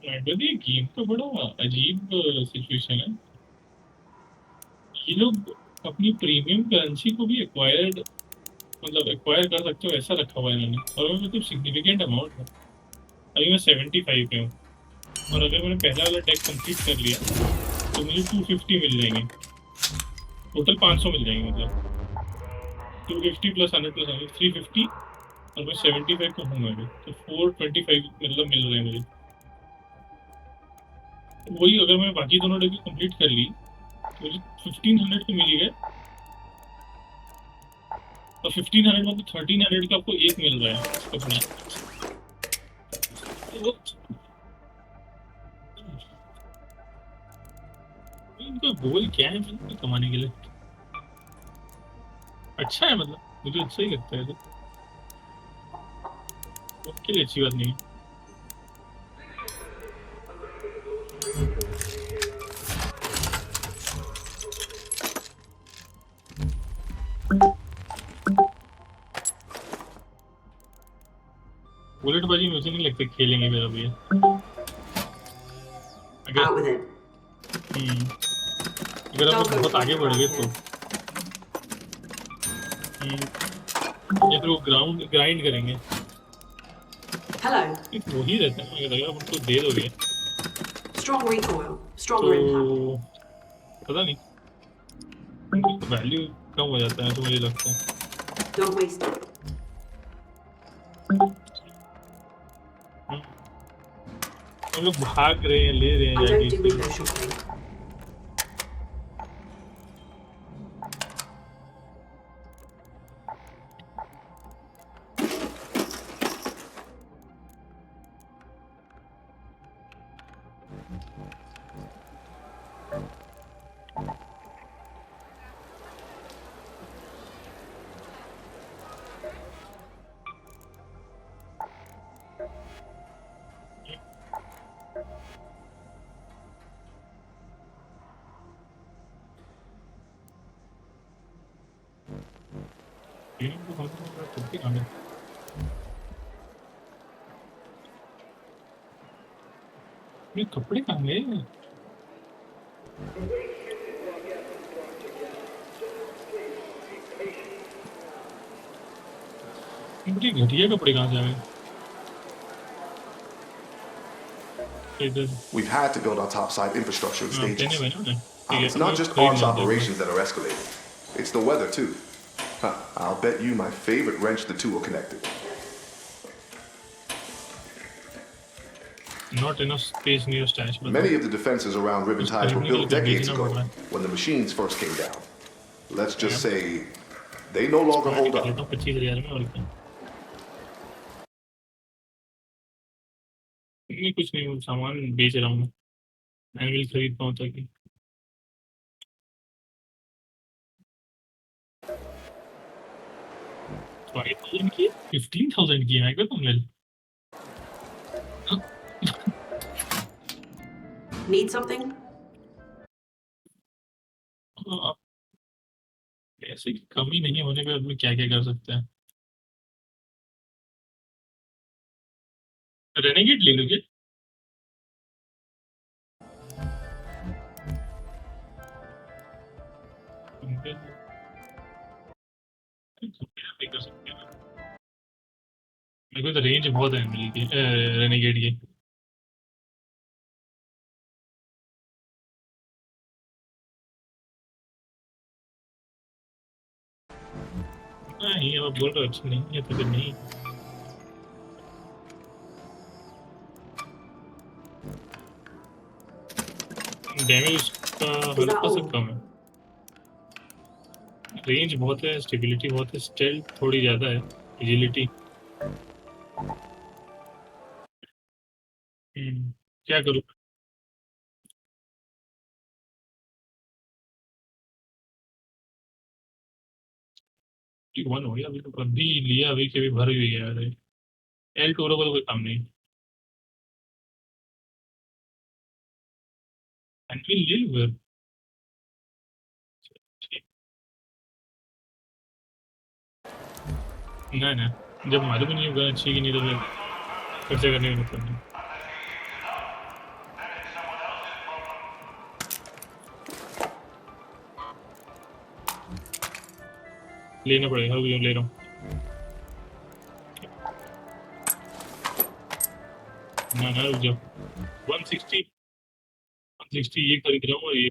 But ये गेम तो बड़ा अजीब सिचुएशन है। ये लोग अपनी प्रीमियम करेंसी को भी एक्वायर कर सकते हो, ऐसा रखा हुआ है इन्होंने। और वो मतलब सिग्निफिकेंट अमाउंट है। अभी मैं 75 पे हूँ, और अगर मैंने पहला वाला डेक कंप्लीट कर लिया तो मुझे 250 मिल जाएंगे। टोटल 500 मिल जाएंगे, मतलब 250 प्लस 100 प्लस 100 350, और मैं 75 को हूँ अभी, तो 425 मतलब मिल रहे हैं मुझे। वही अगर मैं बाकी दोनों डेक कंप्लीट कर ली तो मुझे 1500 तो मिल ही गए, और 1500 मतलब 1300 का आपको एक मिल रहा है कपड़ा। तो इनका गोल क्या है मतलब कमाने के लिए? अच्छा है, मतलब मुझे अच्छा ही लगता है। तो उसके लिए अच्छी बात नहीं है। बुलेटबाजी मुझे नहीं लगता खेलेंगे मेरा भैया। Out with it. अगर आप लोग बहुत आगे बढ़ गए तो या फिर वो ग्राइंड करेंगे। Hello. वही रहता है, अगर आप उनको दे दोगे Strong recoil. Stronger impact. तो पता नहीं, वैल्यू कम हो जाता है तो मुझे लगता है। Don't waste it. हम लोग भाग रहे हैं, ले रहे हैं I don't do जाके। window shopping. ये कपड़े कहाँ गए? इनके घटिया कपड़े कहाँ से आ गए? इधर We've had to build our topside infrastructure in कहने stages. भाई ना It's not just arms operations that are escalating. It's the weather too. Huh, I'll bet you my favorite wrench the two are connected. Not enough space near stash. Many of the defenses around Ribbon Ties were built decades ago when the machines first came down. Let's just say they no longer hold up. 25,000 में और क्या? नहीं कुछ नहीं, वो सामान बेच रहा हूँ मैं, एनिमल खरीद पाऊँ ताकि 5,000 की 15,000 की है क्या तुमने? Need something? पैसे की कमी नहीं होने पे आदमी क्या क्या कर सकता है? रेनेगेट ले लोगे? कर सकते हैं। मेरे को तो रेंज बहुत है मिली की रेनेगेट की। नहीं अब बोल रहा अच्छा नहीं है तो फिर नहीं। डैमेज का हल्का सा कम है, रेंज बहुत है, स्टेबिलिटी बहुत है, स्टेल्थ थोड़ी ज़्यादा है, एजिलिटी। क्या करूँ? वन हो गया अभी, तो अभी लिया अभी के भी भर भी गया है। एल टोरो का तो कोई काम नहीं। एनविल ले लूँ ना ना, जब मालूम ही नहीं होगा अच्छी की नहीं तो फिर खर्चा करने का मतलब नहीं। लेना पड़ेगा, अभी ले रहा हूँ। ना ना रुक जाओ, 160 ये खरीद रहा हूँ और ये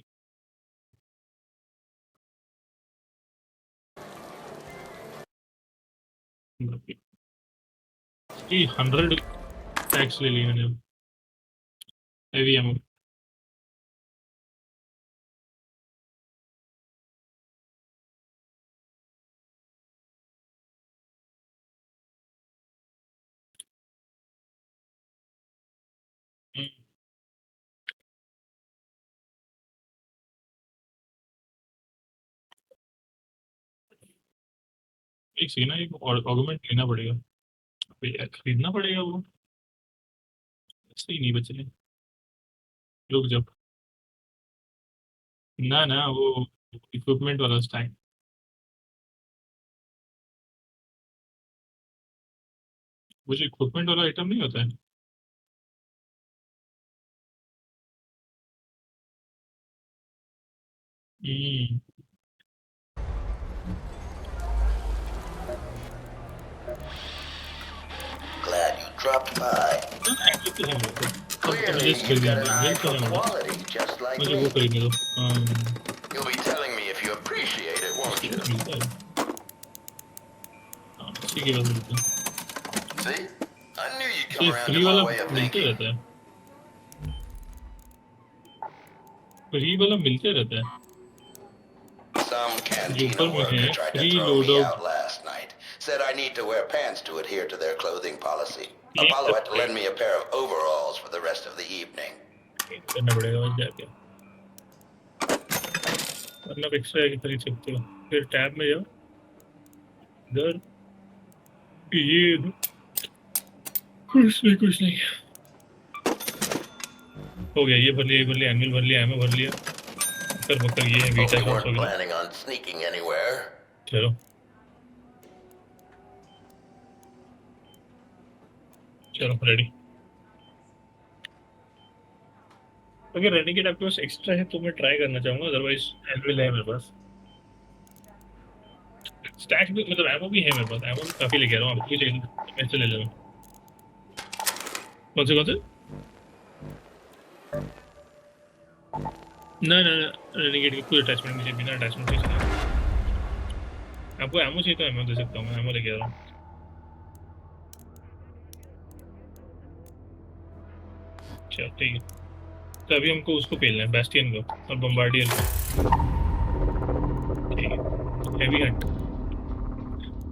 100 टैक्स ले लिया मैंने। हेवी एमो एक सी ना, एक ऑर्गुमेंट लेना पड़ेगा। अबे यार खरीदना पड़ेगा वो, सही नहीं बच रहे। रुक जाओ, ना ना वो इक्विपमेंट वाला स्टाइल। वो जो इक्विपमेंट वाला आइटम नहीं होता है, हम्म, Glad you dropped by. Actually तो है मेरे को। अब तो Clearly, सजेस्ट कर you've दिया got an मैंने, eye मिल तो for है मुझे। quality, just like मुझे वो me. खरीदने दो। You'll be telling me if you appreciate it, won't you? मिलता है, हाँ इसी के बाद मिलता है। See? I knew you'd तो come ये around फ्री to वाला my way of मिलते thinking. रहता है, फ्री वाला मिलते रहता है। Some जो cantina ऊपर में worker है tried to free throw load me out, out last night. Said I need to wear pants to adhere to their clothing policy. ये Apollo had to सब lend me a pair of overalls for the rest of the evening. करना पड़ेगा बस जाके, मतलब extra आगे खरीद सकते हो। फिर टैब में जाओ, इधर ये कुछ नहीं हो गया। ये भर लिया, ये भर लिया, एनिमल भर लिया, एमो भर लिया, बकर ये है Hope बीटा you कौन weren't सा। planning on sneaking anywhere. चलो चलो रेडी। अगर रेनिगेट आपके पास एक्स्ट्रा है तो मैं ट्राई करना चाहूंगा, अदरवाइज एनविल है मेरे पास। स्टैक भी मतलब एमो भी है मेरे पास, एमो काफी लेके आ रहा हूँ, आपको भी चाहिए तो मैं से ले लेना। कौन से? ना ना ना, रेनिगेट की कोई अटैचमेंट मुझे बिना अटैचमेंट के चाहिए। आपको एमो चाहिए तो एमो दे सकता हूँ, मैं एमो लेके आ रहा हूँ। अच्छा ठीक है, तो अभी हमको उसको पेलना है, बैस्टियन को और बम्बार्डियर को। ठीक है, हेवी हंट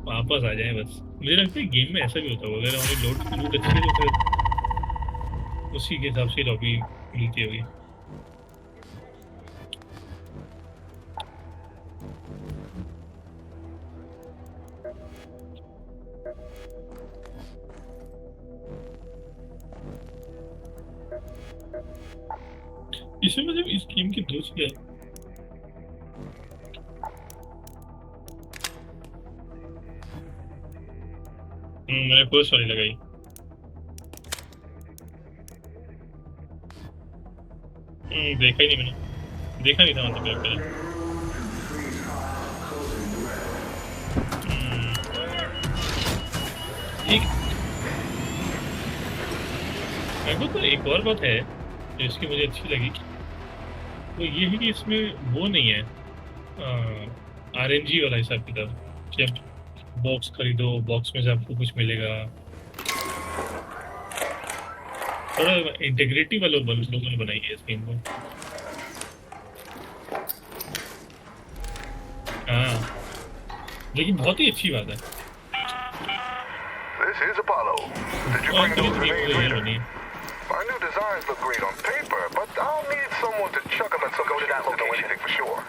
वापस आ जाए बस। मुझे लगता है गेम में ऐसा भी होता होगा, अगर हमारी लूट अच्छी है तो फिर उसी के हिसाब से लॉबी मिलती होगी। इसमें मतलब इस गेम की दो चीजें हैं। मैंने फर्स्ट वाली लगाई। देखा ही नहीं मैंने, देखा नहीं था मतलब पहले। एक मेरे को तो एक और बात है जो इसकी मुझे अच्छी लगी, तो ये है कि इसमें वो नहीं है RNG वाला हिसाब किताब, जब बॉक्स खरीदो बॉक्स में से आपको कुछ मिलेगा। थोड़ा इंटीग्रिटी वालों ने बनाई है इस गेम को। हाँ, लेकिन बहुत ही अच्छी बात है। This is Apollo. Did you bring those grenades with you? Our new designs look great on paper, but I'll need someone to chuck them at some go to that location. Know anything for sure.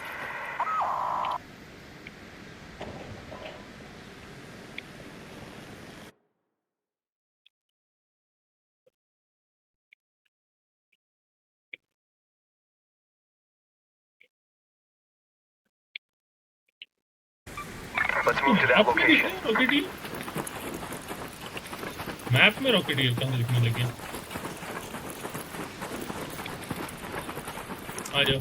Let's move to that location. Rocketeer map में rocketeer कहाँ दिखने लगे? आ जाओ।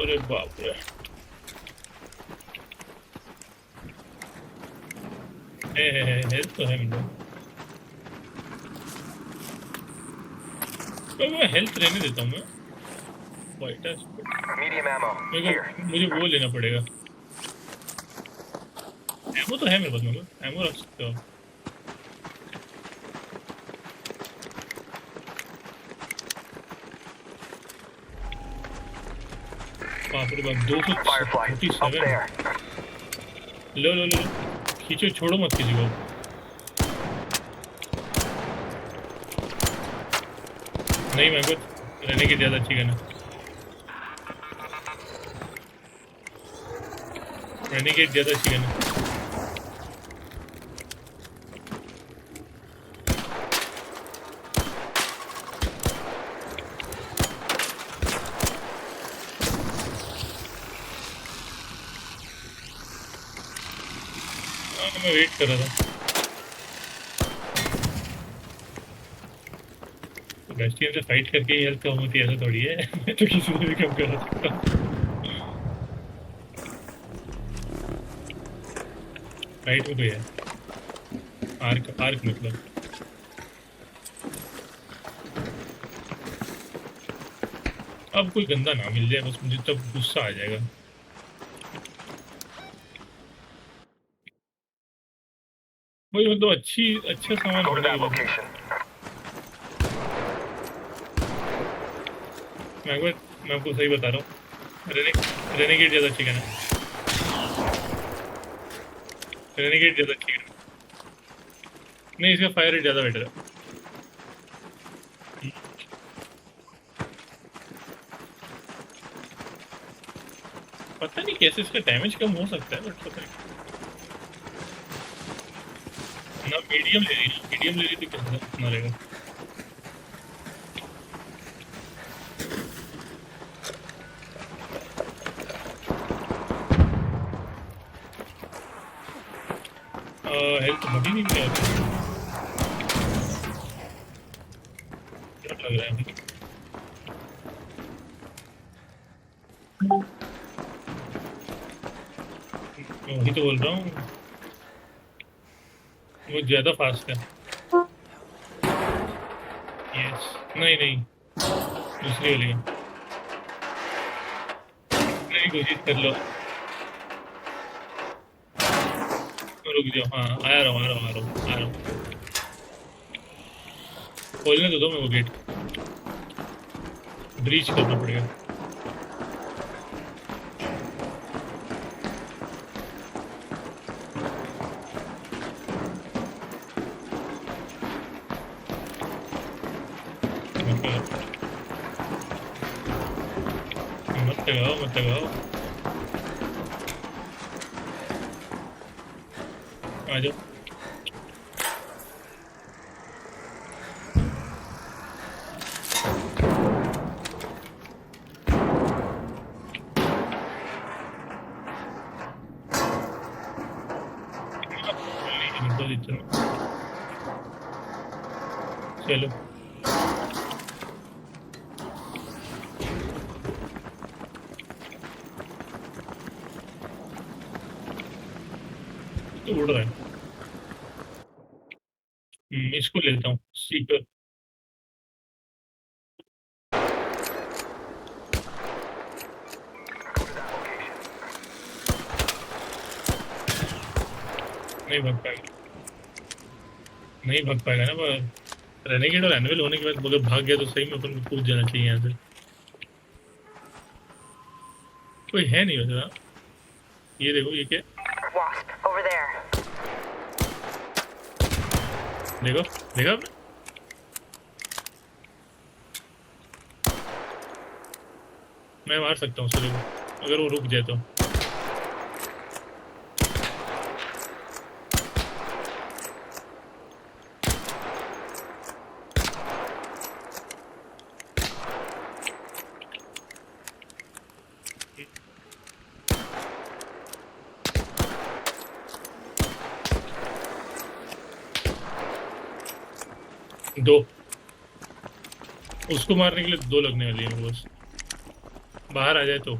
अरे बाप रे, health तो है मेरे को, मैं हेल्थ रहने देता हूँ मैं। Medium ammo. Here. मुझे वो लेना पड़ेगा। एमो तो है मेरे पास, मैं एमो रख सकता हूँ। बाप रे बाप, 247। लो लो लो, खींचो, छोड़ो मत किसी को। नहीं, मेरे को रहने की ज़्यादा अच्छी गन है। रहने की ज़्यादा अच्छी गन है। मैं वेट कर रहा था। बेस्टियन से फाइट करके ही हेल्थ कम होती है, ऐसा थोड़ी है। मैं तो किसी से भी कम करा सकता हूँ। फाइट में तो है आर्क मतलब। अब कोई गंदा ना मिल जाए बस, मुझे तब गुस्सा आ जाएगा। वही मतलब अच्छा सामान Go to that होना। location. मैं आपको सही बता रहा हूँ, रेनेगेट ज़्यादा अच्छी गन है। रेनेगेट ज़्यादा अच्छी गन नहीं, इसका फायर रेट ज़्यादा बेटर है। पता नहीं कैसे इसका डैमेज कम हो सकता है, बट पता नहीं ना। मीडियम ले रही थी, कैसे ना रहेगा। हेल्थ बढ़ी नहीं है क्या लग रहा है मुझे? मैं वही तो बोल रहा हूँ वो ज़्यादा फास्ट है। यस नहीं नहीं दूसरी वाली है। नहीं कोशिश कर लो रुक जाओ हाँ आ रहा हूँ खोलने तो दो मैं वो गेट ब्रीच करना पड़ेगा। मत लगाओ आ जाओ। चलो तो उड़ रहा है। इसको लेता हूँ सीकर। नहीं भाग पाएगा ना पर रेनेगेड और एनुअल होने के बाद अगर भाग गया तो सही में अपन को कूद जाना चाहिए यहाँ से। कोई है नहीं वैसे। ये देखो ये क्या Wasp, over there. देखो देखा आपने मैं मार सकता हूँ उसको देखो अगर वो रुक जाए तो। दो उसको मारने के लिए दो लगने वाली है बस। बाहर आ जाए तो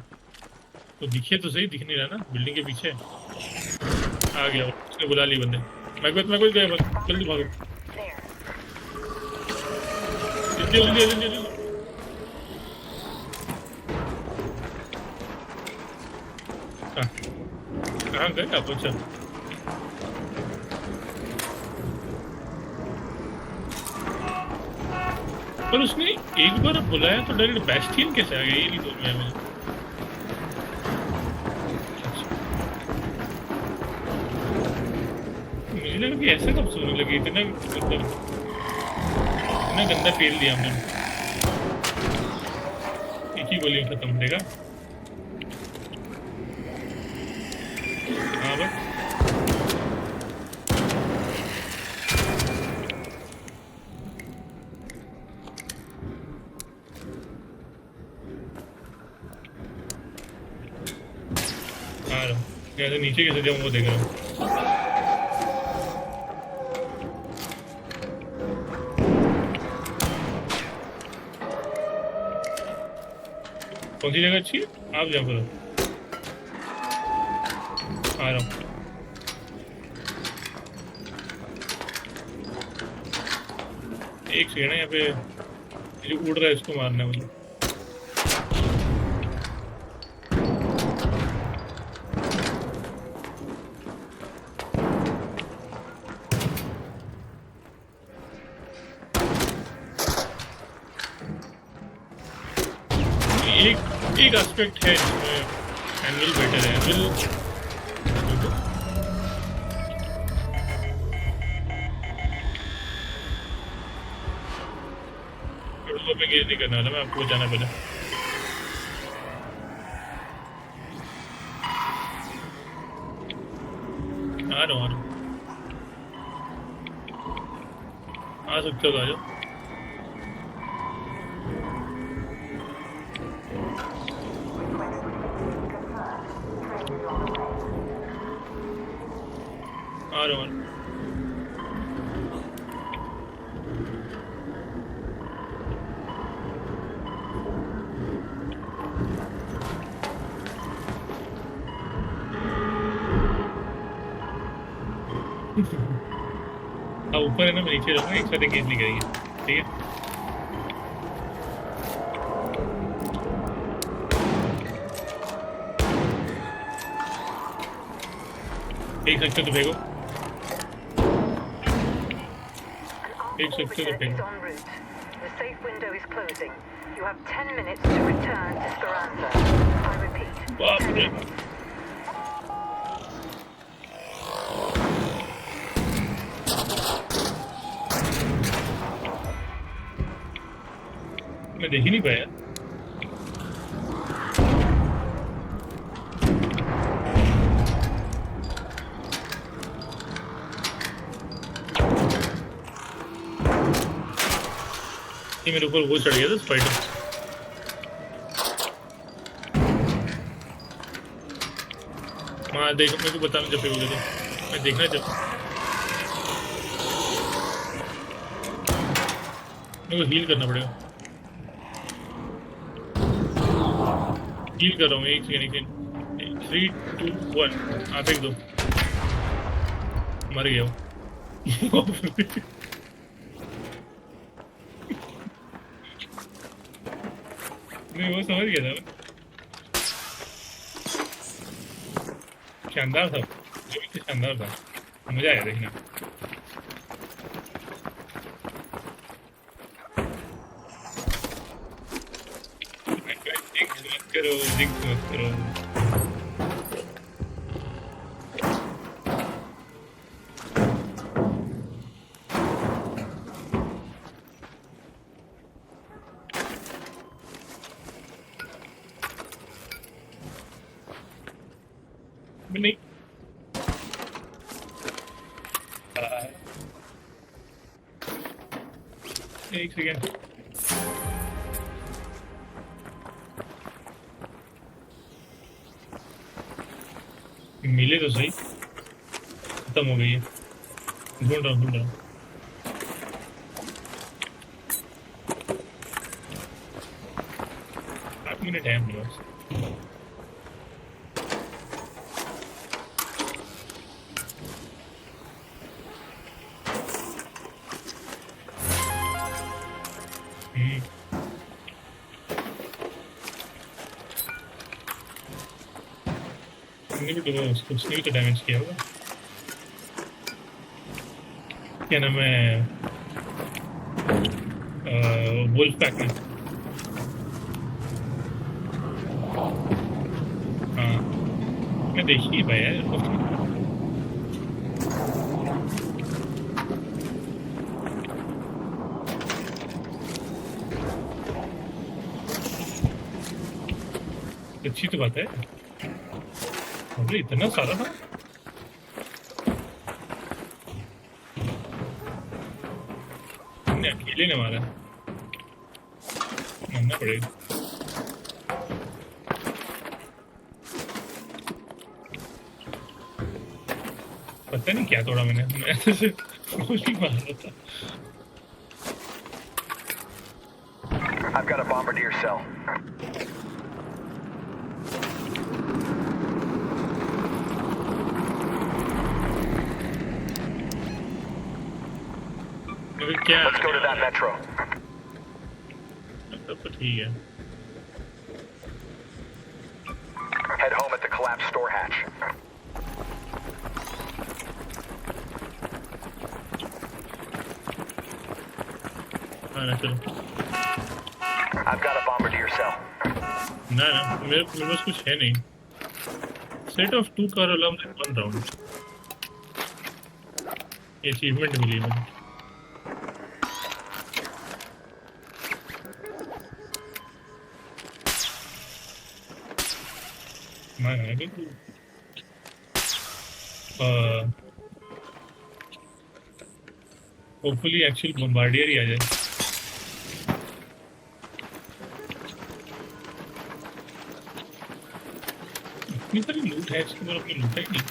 दिखे तो सही। दिख नहीं रहा ना बिल्डिंग के पीछे। आ गया उसने बुला ली बंदे। मैं कुछ गया बस जल्दी भागो जल्दी। कहाँ गए आप? अच्छा पर उसने एक बार बुलाया तो डायरेक्ट बैस्टियन कैसे आ गया ये नहीं समझ में आया मुझे लगा कि ऐसे कब सुनने लगे। इतना गंदा फेल दिया हमने। एक ही गोली में खत्म देगा। हाँ बस कैसे नीचे कैसे जाऊँ वो देख रहा हूँ। कौन सी जगह अच्छी है? आप जाओ करो आ रहा हूँ। एक सेकंड है यहाँ पे जो उड़ रहा है इसको मारना है मुझे। एक एस्पेक्ट है जिसमें एनुअल बेटर है। एनुअल पे गेज नहीं करने वाला मैं। आपको जाना पहले आ रहा हूँ आ सकते हो आ जाओ। आ आ रहा हूँ। हाँ ऊपर है ना, मैं नीचे रहूँगा, एक साथ एंगेज नहीं करेंगे, ठीक है? एक सकते तो फेंको, एक सकते तो फेंको। The safe window is closing. You have 10 minutes to return to Speranza. I repeat, 10 minutes. मैं देख ही नहीं पाया। ये मेरे ऊपर वो चढ़ गया था स्पाइडर। हाँ देख, मेरे को बताना जब फेंकोगे तो मैं देखना जब मेरे को हील करना पड़ेगा। हील कर रहा हूँ, एक सेकेंड। 3 2 1 आप फेंक दो। मर गया वो। मैं वो समझ गया था। शानदार था, जो भी शानदार था, मजा आया देखना। जिंक्स मत करो। नहीं एक सेकेंड। मिले तो सही, खत्म हो गई है। ढूंढ रहा हूँ। 8 मिनट है मेरे पास। उसने भी तो डैमेज किया होगा। क्या नाम है, वुल्फ पैक में। हाँ मैं देख ही पाया यार। अच्छी तो बात है, अरे इतना सारा था। हमने अकेले ने मारा, मानना पड़ेगा। पता नहीं क्या तोड़ा मैंने, मैं तो सिर्फ गोली मार रहा था। I've got a bombardier cell. Let's go to that metro. तो ठीक है। Head home at the collapsed store hatch. हाँ चलो। I've got a bombardier cell. ना मेरे पास कुछ है नहीं। Set of 2 car alarms in 1 round। Achievement मिली मुझे। होपफुली एक्चुअल बम्बार्डियर ही आ जाए। इतनी सारी लूट है इसके ऊपर, अपनी लूट है नहीं।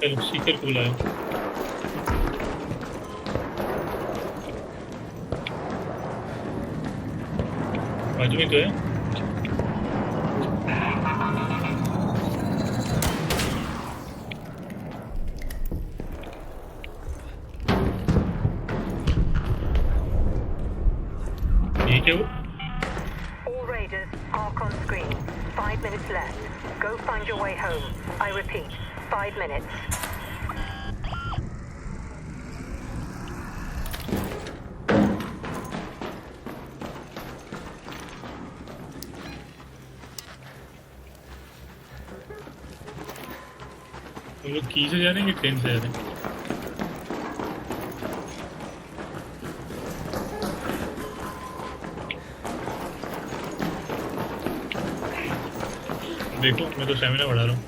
चलो सीकर को बुलाया। बाजू में तो है। ये क्या वो? All raiders, arc on screen. 5 minutes left. Go find your way home. I repeat, 5 minutes. हम लोग की से जा रहे हैं कि ट्रेन से जा रहे हैं? देखो मैं तो स्टैमिना बढ़ा रहा हूँ।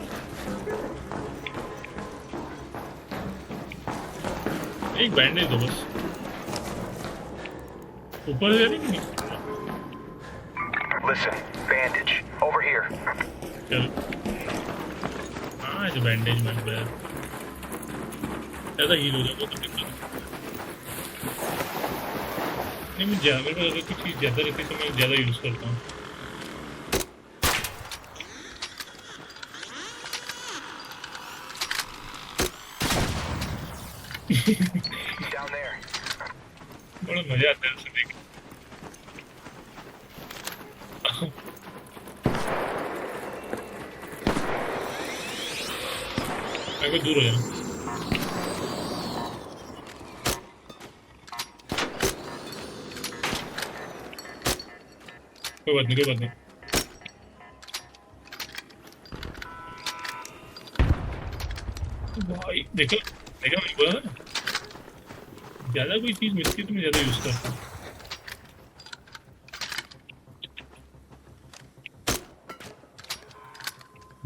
एक बैंडेज दो बस। ऊपर से जा रही कि नहीं? Listen, bandage. Over here. चलो। हाँ जो बैंडेज मिल गया। ज़्यादा हील हो जाएगा तो दिक्कत नहीं। मेरे पास अगर कुछ चीज़ ज़्यादा रहती तो मैं ज़्यादा यूज़ करता हूँ। Down there. बड़ा मजा आता है उसे देख। मैं दूर हो जाना। कोई बात नहीं, कोई बात नहीं। भाई देखो देखो मैंने बोला ना, ज्यादा कोई चीज मिलती है तो मैं ज्यादा यूज करता हूँ।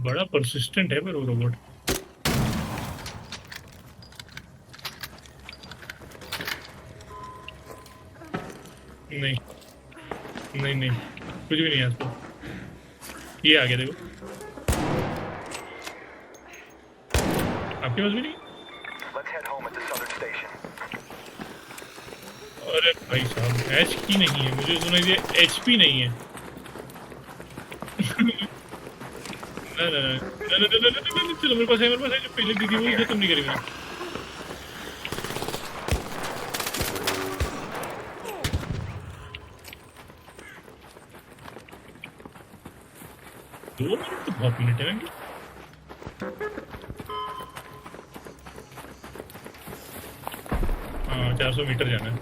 बड़ा परसिस्टेंट है पर वो रोबोट। नहीं नहीं नहीं कुछ भी नहीं है इसको। ये आ गया देखो, आपके पास भी नहीं। Let's head home at the southern station. अरे भाई साहब HP नहीं है, मुझे सुना ये HP नहीं है। ना ना ना ना ना ना ना चलो मेरे पास है जो पहले दी थी वो खत्म नहीं करेगा। दो मिनट तो बहुत मिनट है। हाँ 400 मीटर जाना है।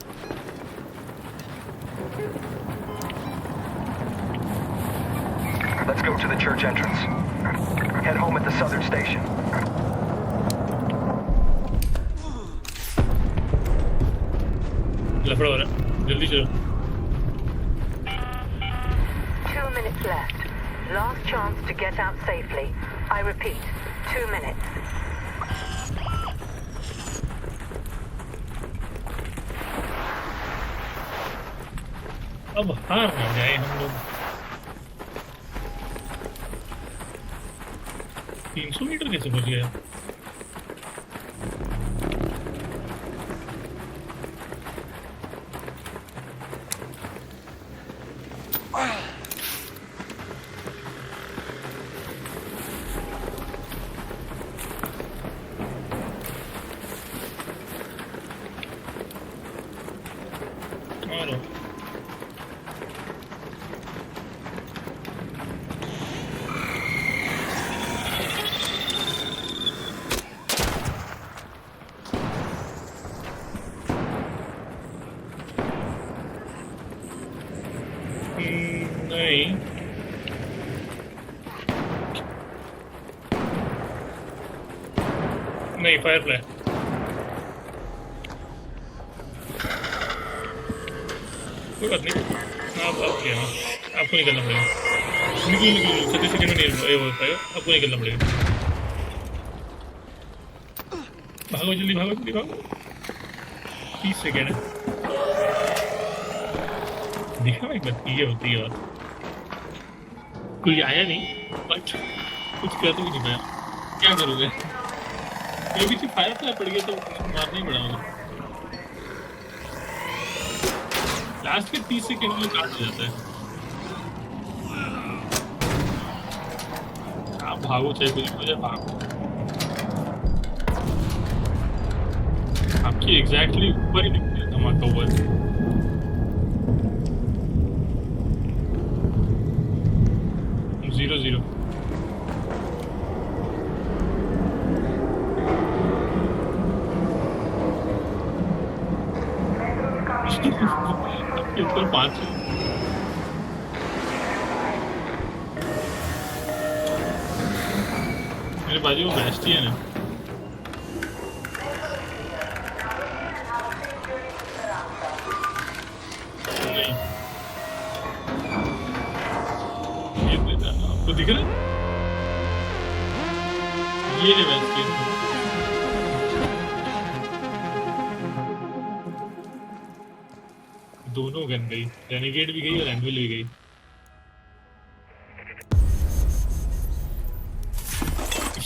Let's go to the church entrance. Head home at the southern station. लफड़ा हो रहा है, जल्दी चलो। 2 minutes left. Last chance to get out safely. I repeat, 2 minutes. अब हार ना जाए हम लोग। 300 मीटर कैसे पहुंच गया? मारो नहीं नहीं फायर फ्लाई। कोई बात नहीं, आप क्या ना आपको निकलना पड़ेगा। निकलो निकलो 36 सेकंड में नहीं हो पाएगा, आपको निकलना पड़ेगा। भागो जल्दी भागो जल्दी भागो। 30 सेकंड है। देखा भाई बात ये होती है। बात कोई आया नहीं बट कुछ कर तो भी नहीं पाया। क्या करोगे? ये पीछे फायर फ्लाई पड़ गया तो मारना ही पड़ा मुझे। लास्ट के 30 सेकंड में काट हो जाता है। आप भागो चाहे कुछ हो जाए, भागो। आपकी एग्जैक्टली ऊपर ही निकले धमाका हुआ है। जीरो जीरो ऊपर 5 मेरे बाजू में बेस्टी है ना। आपको दिख रहा है ये ले बेस्टी है। दोनों गन गई, रेनेगेड भी गई और एंविल भी गई।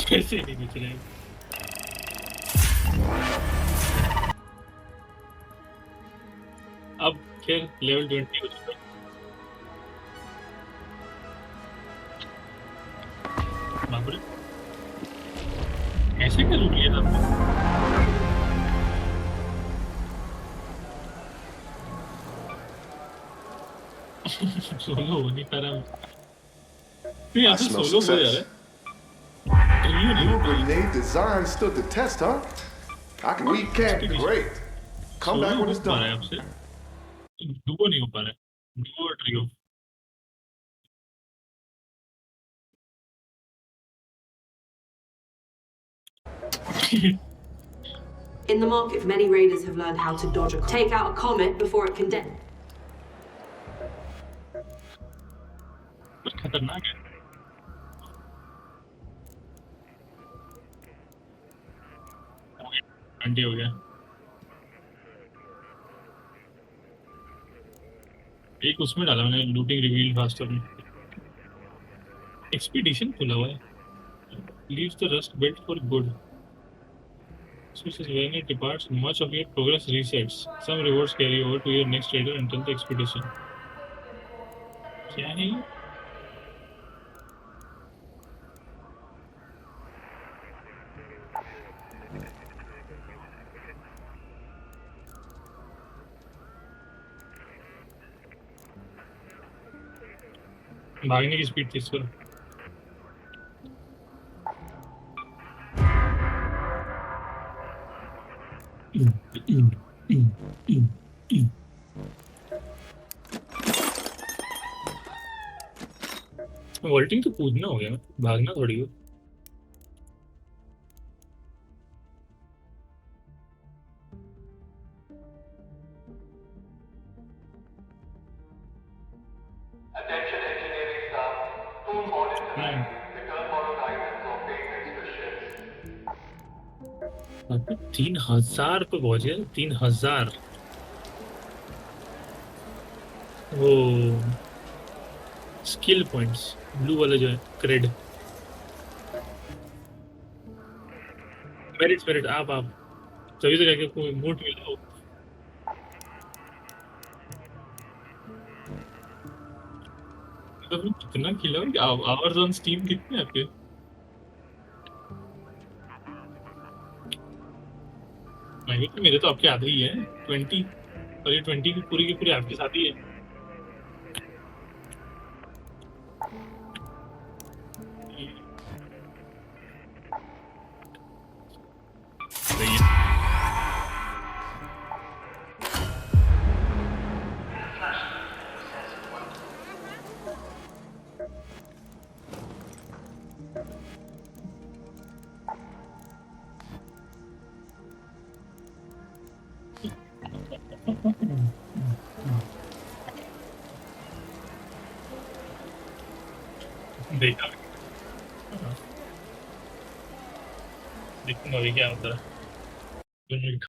कैसे नहीं बच रहे। अब खैर लेवल 20 हो चुका है। बाप रे ऐसे क्या लूट लिया आपने? सोलो हो नहीं पा रहा। नहीं I आप smell सोलो हो यार। success. New grenade design stood the test, huh? I can read camp. Great. Come back when it's done. आपसे डुओ नहीं हो पा रहा है। डुओ और trio. In the market, many raiders have learned how to dodge a comet. Take out a comet before it can खतरनाक है। घंटे हो गया। एक उसमें डाला मैंने लूटिंग रिवील फास्टर में। एक्सपीडिशन खुला हुआ है। Leaves the rust belt for good. Which is when it departs, much of your progress resets. Some rewards carry over to your next raider until the expedition. क्या है ये? भागने की speed तेज करो। वोल्टिंग तो कूदना हो गया, भागना थोड़ी हो। अब 3000 पे पहुंच गए। 3000 वो स्किल पॉइंट्स ब्लू वाला जो है क्रेड मेरिट मेरिट आप तभी तो जाके कोई मोट मिला हो। मतलब कितना किला आवर्स ऑन स्टीम कितने आपके? मेरे तो आपके आधे ही है 20 और ये 20 की पूरी आपके साथ ही है। सही है। देखा देखूंगा अभी क्या होता है।